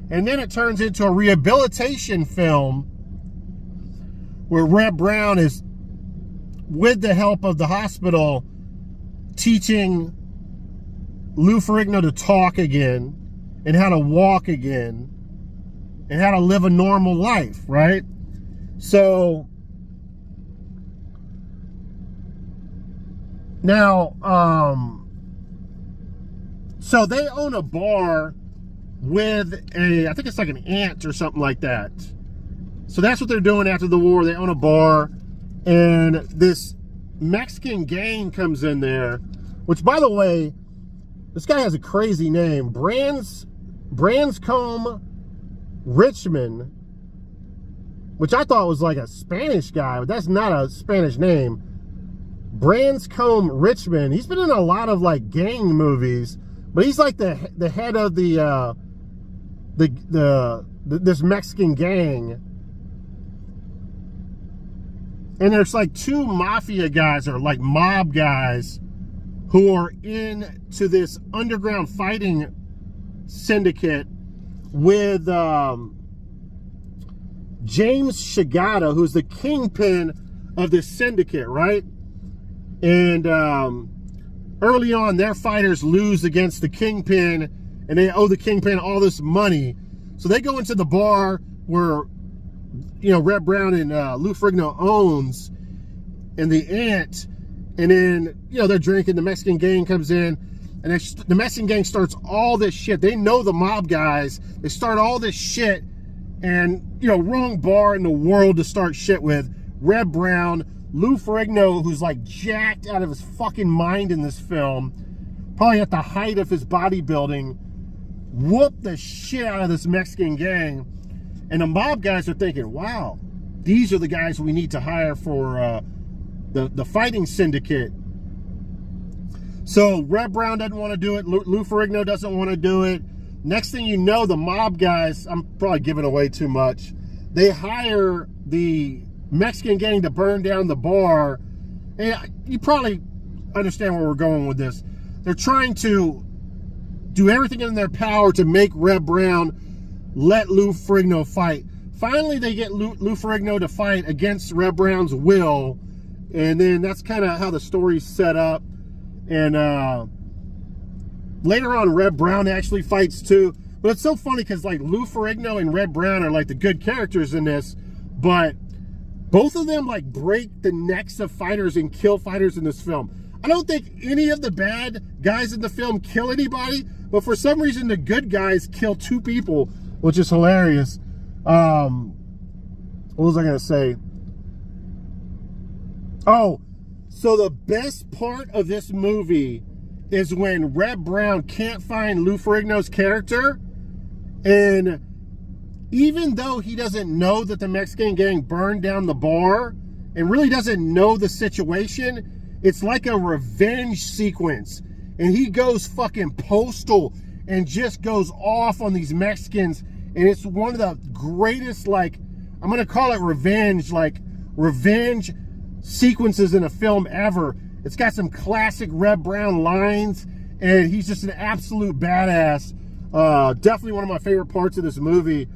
And then it turns into a rehabilitation film where Red Brown is, with the help of the hospital, teaching Lou Ferrigno to talk again and how to walk again and how to live a normal life, right? So now, so they own a bar with I think it's like an aunt or something like that. So that's what they're doing after the war. They own a bar, and this Mexican gang comes in there, which, by the way, this guy has a crazy name. Branscombe Richmond, which I thought was like a Spanish guy, but that's not a Spanish name. Branscombe Richmond. He's been in a lot of like gang movies, but he's like the head of this Mexican gang. And there's like two mafia guys, or like mob guys, who are into this underground fighting syndicate with James Shigata, who's the kingpin of this syndicate, right? And early on, their fighters lose against the kingpin, and they owe the kingpin all this money. So they go into the bar where, Red Brown and Lou Ferrigno owns, and the aunt, and then, they're drinking. The Mexican gang comes in, and the Mexican gang starts all this shit. They know the mob guys. They start all this shit, and, wrong bar in the world to start shit with. Red Brown, Lou Ferrigno, who's like jacked out of his fucking mind in this film, probably at the height of his bodybuilding, whoop the shit out of this Mexican gang. And the mob guys are thinking, wow, these are the guys we need to hire for the fighting syndicate. So Red Brown doesn't want to do it. Lou Ferrigno doesn't want to do it. Next thing you know, the mob guys, I'm probably giving away too much, they hire the Mexican gang to burn down the bar. And you probably understand where we're going with this. They're trying to do everything in their power to make Red Brown let Lou Ferrigno fight. Finally, they get Lou Ferrigno to fight against Red Brown's will, and then that's kind of how the story's set up. And later on, Red Brown actually fights too. But it's so funny because like Lou Ferrigno and Red Brown are like the good characters in this, but both of them like break the necks of fighters and kill fighters in this film. I don't think any of the bad guys in the film kill anybody, but for some reason the good guys kill two people, which is hilarious. What was I gonna say? Oh, so the best part of this movie is when Red Brown can't find Lou Ferrigno's character, and even though he doesn't know that the Mexican gang burned down the bar and really doesn't know the situation, it's like a revenge sequence, and he goes fucking postal and just goes off on these Mexicans. And it's one of the greatest, like, I'm going to call it revenge sequences in a film ever. It's got some classic Red Brown lines, and he's just an absolute badass. Definitely one of my favorite parts of this movie.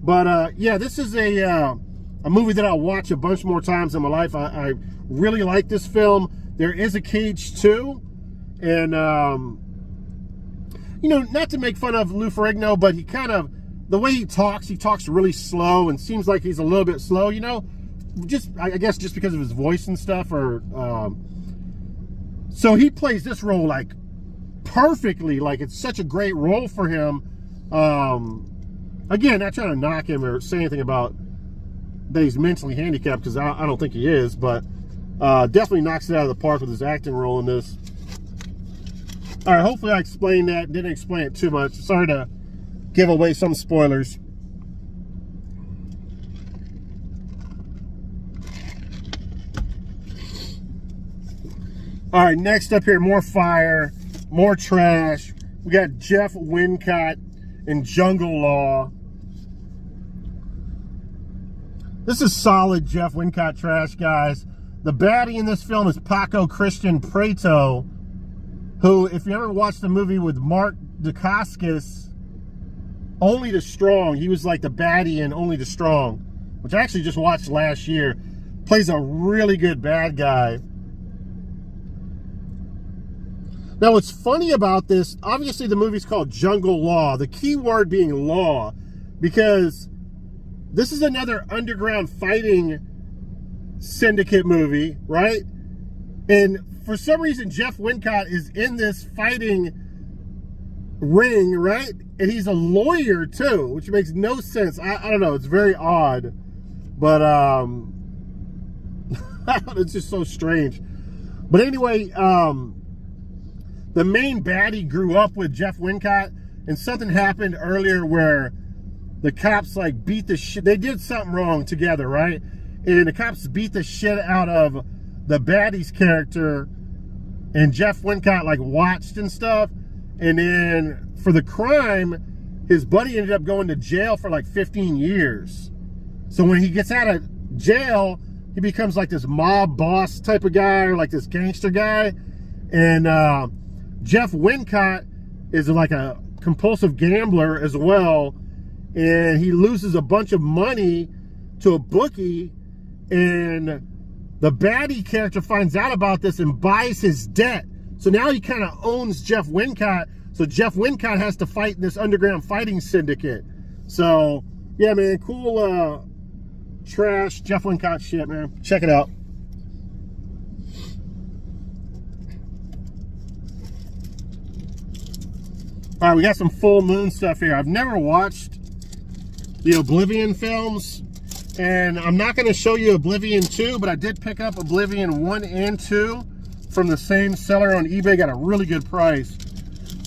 But yeah, this is a movie that I'll watch a bunch more times in my life. I really like this film. There is a Cage 2, and not to make fun of Lou Ferrigno, but he kind of, the way he talks really slow and seems like he's a little bit slow, just, I guess just because of his voice and stuff, or so he plays this role like perfectly. Like, it's such a great role for him. Again, not trying to knock him or say anything about that he's mentally handicapped, because I don't think he is, but definitely knocks it out of the park with his acting role in this. All right, hopefully I explained that. Didn't explain it too much. Sorry to give away some spoilers. All right, next up here, more fire, more trash. We got Jeff Wincott in Jungle Law. This is solid Jeff Wincott trash, guys. The baddie in this film is Paco Christian Prieto, who, if you ever watched the movie with Mark Dacascos, Only the Strong, he was like the baddie in Only the Strong, which I actually just watched last year. Plays a really good bad guy. Now, what's funny about this, obviously the movie's called Jungle Law, the key word being law, because this is another underground fighting syndicate movie, right? And for some reason, Jeff Wincott is in this fighting ring, right? And he's a lawyer too, which makes no sense. I don't know, it's very odd. But it's just so strange. But anyway, the main baddie grew up with Jeff Wincott, and something happened earlier where the cops like beat the shit. They did something wrong together, right? And the cops beat the shit out of the baddie's character, and Jeff Wincott like watched and stuff. And then for the crime, his buddy ended up going to jail for like 15 years. So when he gets out of jail, he becomes like this mob boss type of guy, or like this gangster guy. And Jeff Wincott is like a compulsive gambler as well, and he loses a bunch of money to a bookie, and the baddie character finds out about this and buys his debt. So now he kind of owns Jeff Wincott, so Jeff Wincott has to fight in this underground fighting syndicate. So yeah, man, cool trash Jeff Wincott shit, man. Check it out. All right, we got some Full Moon stuff here. I've never watched the Oblivion films, and I'm not going to show you Oblivion 2, but I did pick up Oblivion 1 and 2 from the same seller on eBay. Got a really good price.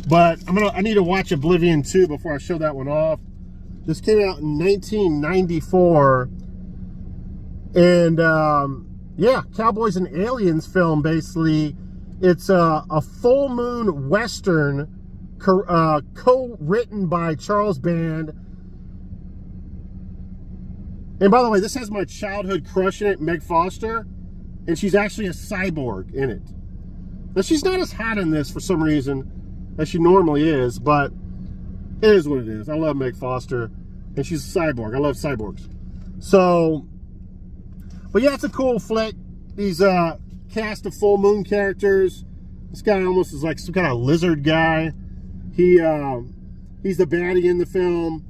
But I need to watch Oblivion 2 before I show that one off. This came out in 1994. And yeah, Cowboys and Aliens film, basically. It's a full moon Western co-written by Charles Band. And by the way, this has my childhood crush in it, Meg Foster, and she's actually a cyborg in it. Now, she's not as hot in this for some reason as she normally is, but it is what it is. I love Meg Foster, and she's a cyborg. I love cyborgs. So, but yeah, it's a cool flick. These cast of Full Moon characters. This guy almost is like some kind of lizard guy. He's the baddie in the film.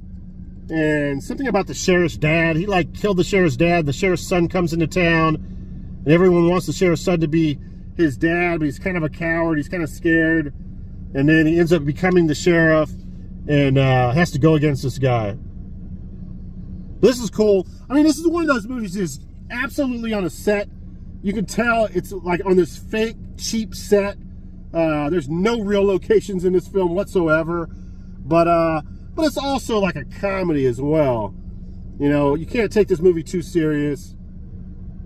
And something about the sheriff's dad. He like killed the sheriff's dad. The sheriff's son comes into town, and everyone wants the sheriff's son to be his dad, but he's kind of a coward. He's kind of scared. And then he ends up becoming the sheriff and has to go against this guy. This is cool. I mean, this is one of those movies that's absolutely on a set. You can tell it's like on this fake, cheap set. There's no real locations in this film whatsoever. But it's also like a comedy as well. You know, you can't take this movie too serious.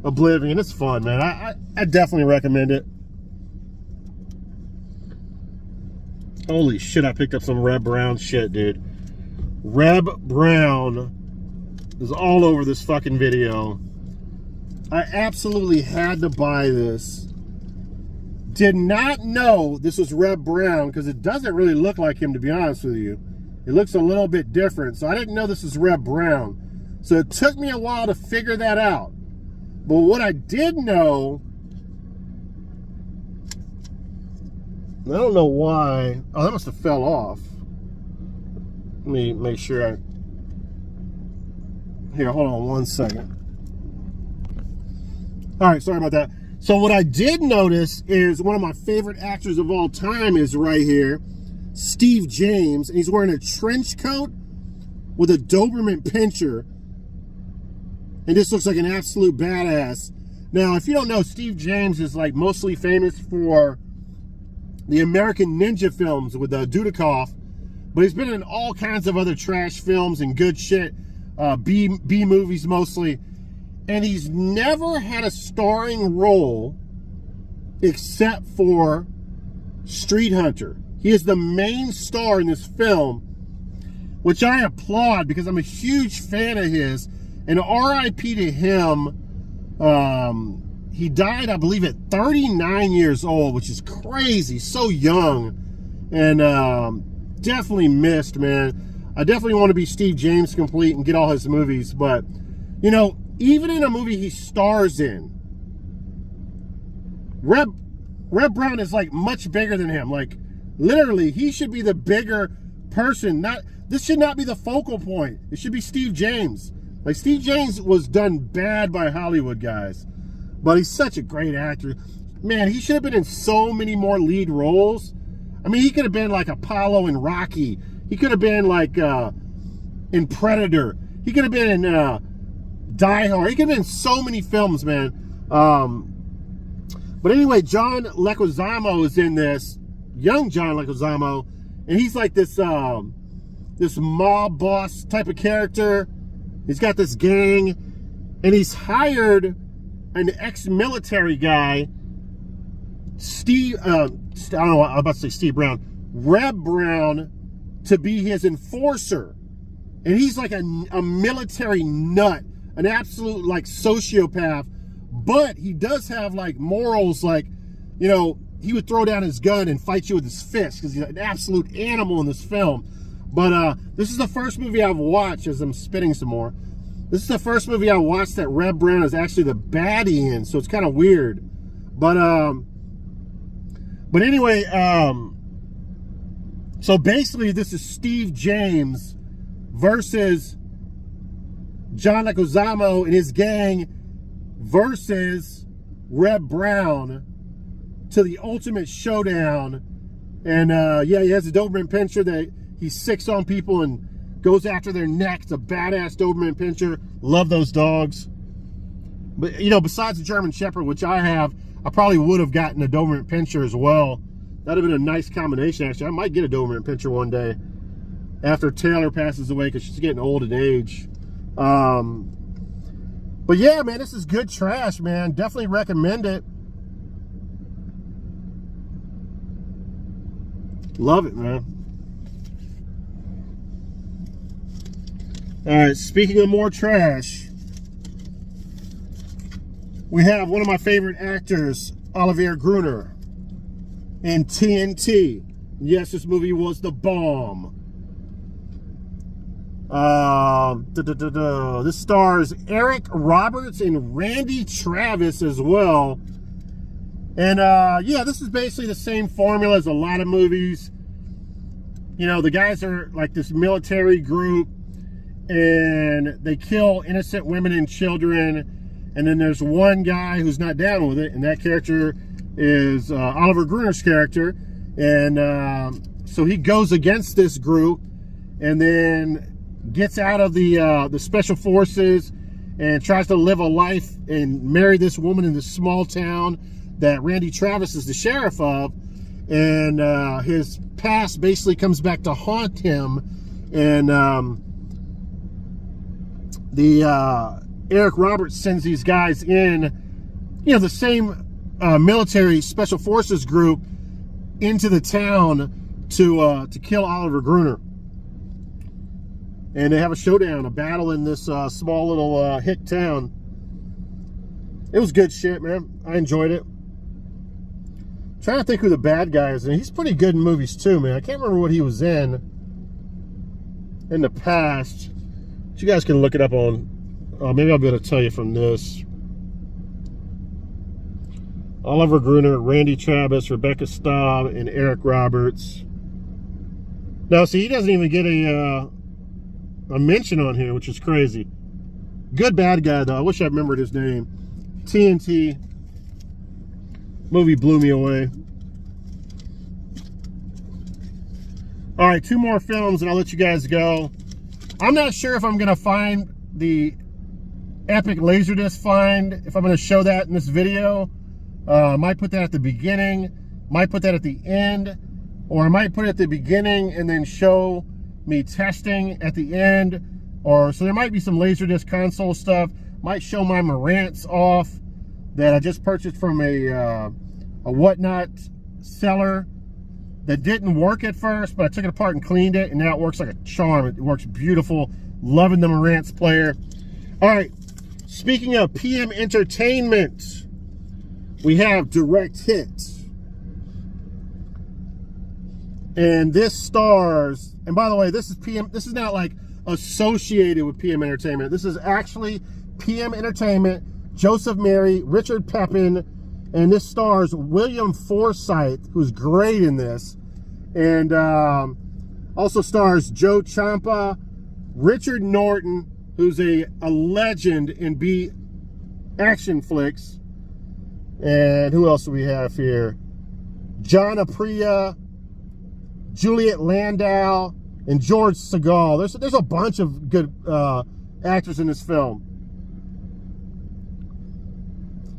Oblivion, it's fun, man. I definitely recommend it. Holy shit, I picked up some Reb Brown shit, dude. Reb Brown is all over this fucking video. I absolutely had to buy this. Did not know this was Reb Brown, because it doesn't really look like him, to be honest with you. It looks a little bit different, so I didn't know this was Reb Brown. So it took me a while to figure that out. But what I did know, I don't know why. Oh, that must have fell off. Let me make sure here, hold on one second. All right, sorry about that. So what I did notice is one of my favorite actors of all time is right here, Steve James, and he's wearing a trench coat with a Doberman Pinscher, and this looks like an absolute badass. Now, if you don't know, Steve James is like mostly famous for the American Ninja films with Dudikoff, but he's been in all kinds of other trash films and good shit, B movies mostly, and he's never had a starring role except for Street Hunter. He is the main star in this film, which I applaud because I'm a huge fan of his. And R.I.P. to him. He died, I believe, at 39 years old, which is crazy. So young. And definitely missed, man. I definitely want to be Steve James complete and get all his movies. But, you know, even in a movie he stars in, Reb Brown is like much bigger than him. Like, literally, he should be the bigger person. This should not be the focal point. It should be Steve James. Like, Steve James was done bad by Hollywood, guys. But he's such a great actor. Man, he should have been in so many more lead roles. I mean, he could have been like Apollo in Rocky. He could have been like in Predator. He could have been in Die Hard. He could have been in so many films, man. But anyway, John Leguizamo is in this. Young John Leguizamo. And he's like this mob boss type of character. He's got this gang. And he's hired an ex-military guy, Steve, I don't know, I'm about to say Steve Brown, Reb Brown, to be his enforcer. And he's like a military nut, an absolute like sociopath, but he does have like morals, like, you know, he would throw down his gun and fight you with his fist because he's an absolute animal in this film. But this is the first movie I've watched, as I'm spitting some more. This is the first movie I watched that Reb Brown is actually the baddie in, so it's kind of weird. But anyway, so basically this is Steve James versus John Leguizamo and his gang versus Reb Brown to the ultimate showdown. And yeah, he has a Doberman Pinscher that he sicks on people and goes after their neck. It's a badass Doberman Pinscher. Love those dogs. But, you know, besides the German Shepherd, which I have, I probably would have gotten a Doberman Pinscher as well. That'd have been a nice combination, actually. I might get a Doberman Pinscher one day after Taylor passes away because she's getting old in age. But yeah, man, this is good trash, man. Definitely recommend it. Love it, man. All right, speaking of more trash, we have one of my favorite actors, Oliver Gruner, in TNT. Yes, this movie was the bomb. This stars Eric Roberts and Randy Travis as well. And yeah, this is basically the same formula as a lot of movies. You know, the guys are like this military group, and they kill innocent women and children. And then there's one guy who's not down with it, and that character is Oliver Gruner's character. And so he goes against this group, and then gets out of the special forces and tries to live a life and marry this woman in this small town that Randy Travis is the sheriff of. And his past basically comes back to haunt him. And Eric Roberts sends these guys in, you know, the same military special forces group into the town to kill Oliver Gruner. And they have a showdown, a battle in this small little hick town. It was good shit, man. I enjoyed it. I'm trying to think who the bad guy is, and he's pretty good in movies too, man. I can't remember what he was in the past. But you guys can look it up on. Maybe I'll be able to tell you from this. Oliver Gruner, Randy Travis, Rebecca Staub, and Eric Roberts. Now, see, he doesn't even get a mention on here, which is crazy. Good bad guy, though. I wish I remembered his name. TNT. Movie blew me away. All right, 2 more films, and I'll let you guys go. I'm not sure if I'm going to find the epic Laserdisc find, if I'm going to show that in this video. I might put that at the beginning, might put that at the end, or I might put it at the beginning and then show me testing at the end. Or so there might be some Laserdisc console stuff. Might show my Marantz off that I just purchased from a a whatnot seller that didn't work at first, but I took it apart and cleaned it, and now it works like a charm. It works beautiful. Loving the Marantz player. All right, speaking of PM Entertainment, we have Direct Hit. And this stars, and by the way, this is not like associated with PM Entertainment. This is actually PM Entertainment, Joseph Mary, Richard Pepin, and this stars William Forsythe, who's great in this. And also stars Joe Ciampa, Richard Norton, who's a legend in B action flicks. And who else do we have here? John Aprea, Juliet Landau, and George Segal. There's a bunch of good actors in this film.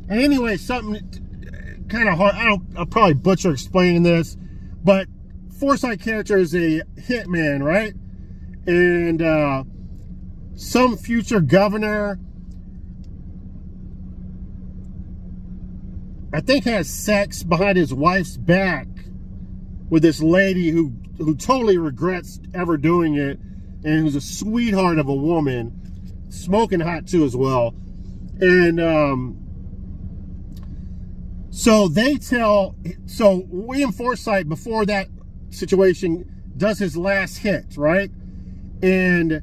And anyway, something kind of hard. I'll probably butcher explaining this, but Forsythe character is a hitman, right? And some future governor, I think, has sex behind his wife's back with this lady who totally regrets ever doing it, and who's a sweetheart of a woman, smoking hot too as well. And so William Forsythe, before that situation, does his last hit, right? And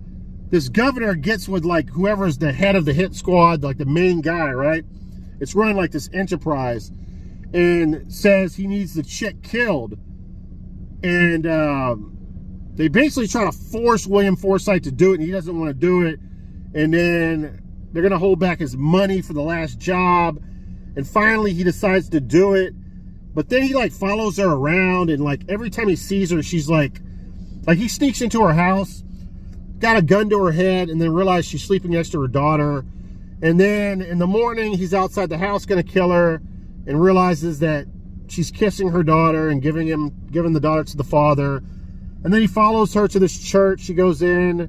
this governor gets with like whoever's the head of the hit squad, like the main guy, right? It's running like this enterprise, and says he needs the chick killed. And they basically try to force William Forsythe to do it, and he doesn't want to do it. And then they're going to hold back his money for the last job. And finally, he decides to do it. But then he, like, follows her around. And, like, every time he sees her, she's, like he sneaks into her house, got a gun to her head, and then realizes she's sleeping next to her daughter. And then in the morning, he's outside the house going to kill her, and realizes that she's kissing her daughter and giving the daughter to the father. And then he follows her to this church. She goes in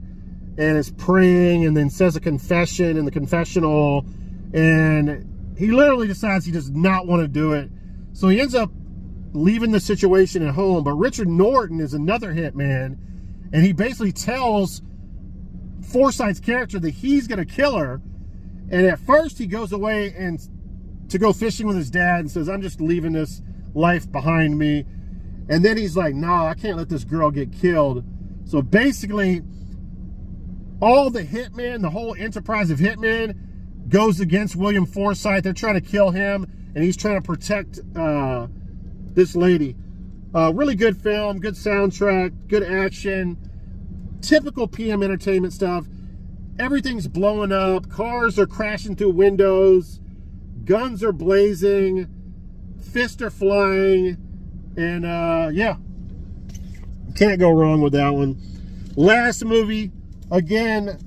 and is praying, and then says a confession in the confessional. And he literally decides he does not want to do it. So he ends up leaving the situation at home. But Richard Norton is another hitman, and he basically tells Forsythe's character that he's going to kill her. And at first he goes away and to go fishing with his dad and says, I'm just leaving this life behind me. And then he's like, no, I can't let this girl get killed. So basically, all the hitmen, the whole enterprise of hitmen, goes against William Forsythe. They're trying to kill him, and he's trying to protect this lady. Really good film, good soundtrack, good action, typical PM Entertainment stuff. Everything's blowing up, cars are crashing through windows, guns are blazing, fists are flying, and yeah, can't go wrong with that one. Last movie, again,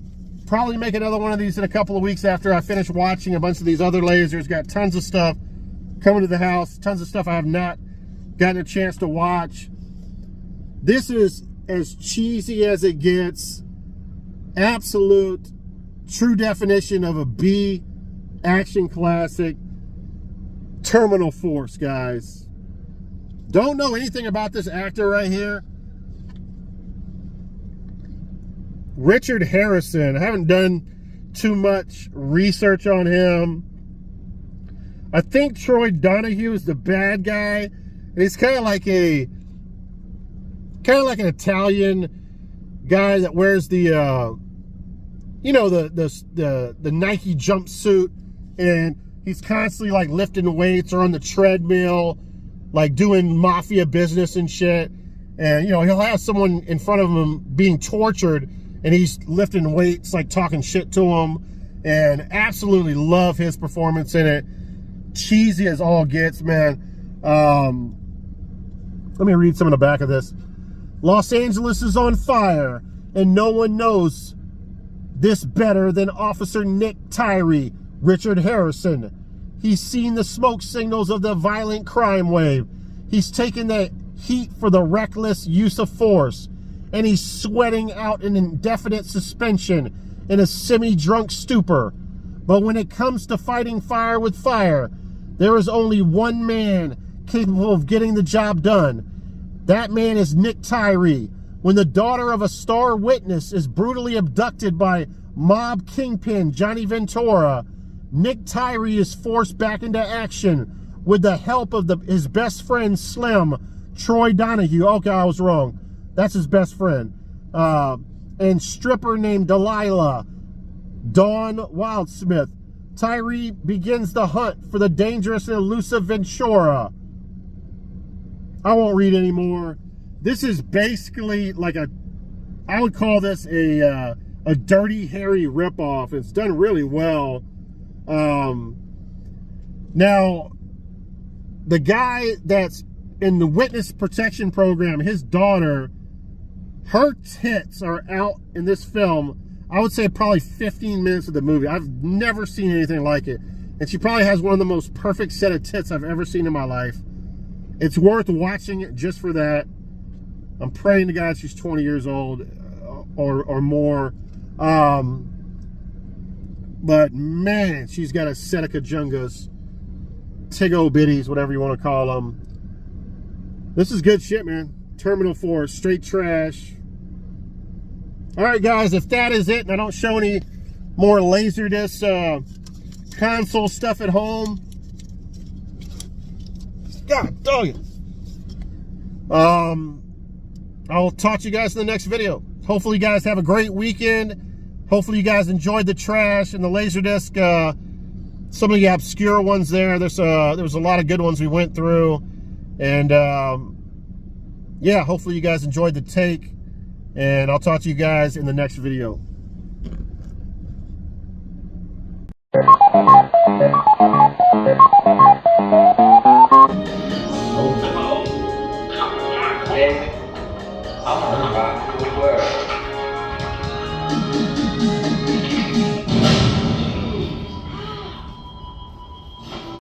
probably make another one of these in a couple of weeks after I finish watching a bunch of these other lasers. Got tons of stuff coming to the house, tons of stuff I have not gotten a chance to watch. This is as cheesy as it gets. Absolute true definition of a B action classic. Terminal Force, guys. Don't know anything about this actor right here. Richard Harrison. I haven't done too much research on him. I think Troy Donahue is the bad guy. And he's kind of like an Italian guy that wears the you know, the Nike jumpsuit, and he's constantly like lifting weights or on the treadmill, like doing mafia business and shit. And you know, he'll have someone in front of him being tortured, and he's lifting weights, like talking shit to him. And absolutely love his performance in it. Cheesy as all gets, man. Let me read some of the back of this. Los Angeles is on fire, and no one knows this better than Officer Nick Tyree, Richard Harrison. He's seen the smoke signals of the violent crime wave. He's taken the heat for the reckless use of force, and he's sweating out an indefinite suspension in a semi-drunk stupor. But when it comes to fighting fire with fire, there is only one man capable of getting the job done. That man is Nick Tyree. When the daughter of a star witness is brutally abducted by mob kingpin Johnny Ventura, Nick Tyree is forced back into action with the help of his best friend Slim, Troy Donahue. Okay, I was wrong. That's his best friend. And stripper named Delilah, Dawn Wildsmith. Tyree begins the hunt for the dangerous and elusive Ventura. I won't read anymore. This is basically like I would call this a Dirty Harry ripoff. It's done really well. Now, the guy that's in the witness protection program, his daughter, her tits are out in this film. I would say probably 15 minutes of the movie. I've never seen anything like it. And she probably has one of the most perfect set of tits I've ever seen in my life. It's worth watching it just for that. I'm praying to God she's 20 years old or more. But man, she's got a set of kajungas, tiggo bitties, whatever you want to call them. This is good shit, man. Terminal 4, straight trash. All right, guys, if that is it, and I don't show any more Laserdisc console stuff at home, God dog it. I'll talk to you guys in the next video. Hopefully you guys have a great weekend. Hopefully you guys enjoyed the trash and the Laserdisc. Some of the obscure ones there. There was a lot of good ones we went through. And yeah, hopefully you guys enjoyed the take. And I'll talk to you guys in the next video. I'm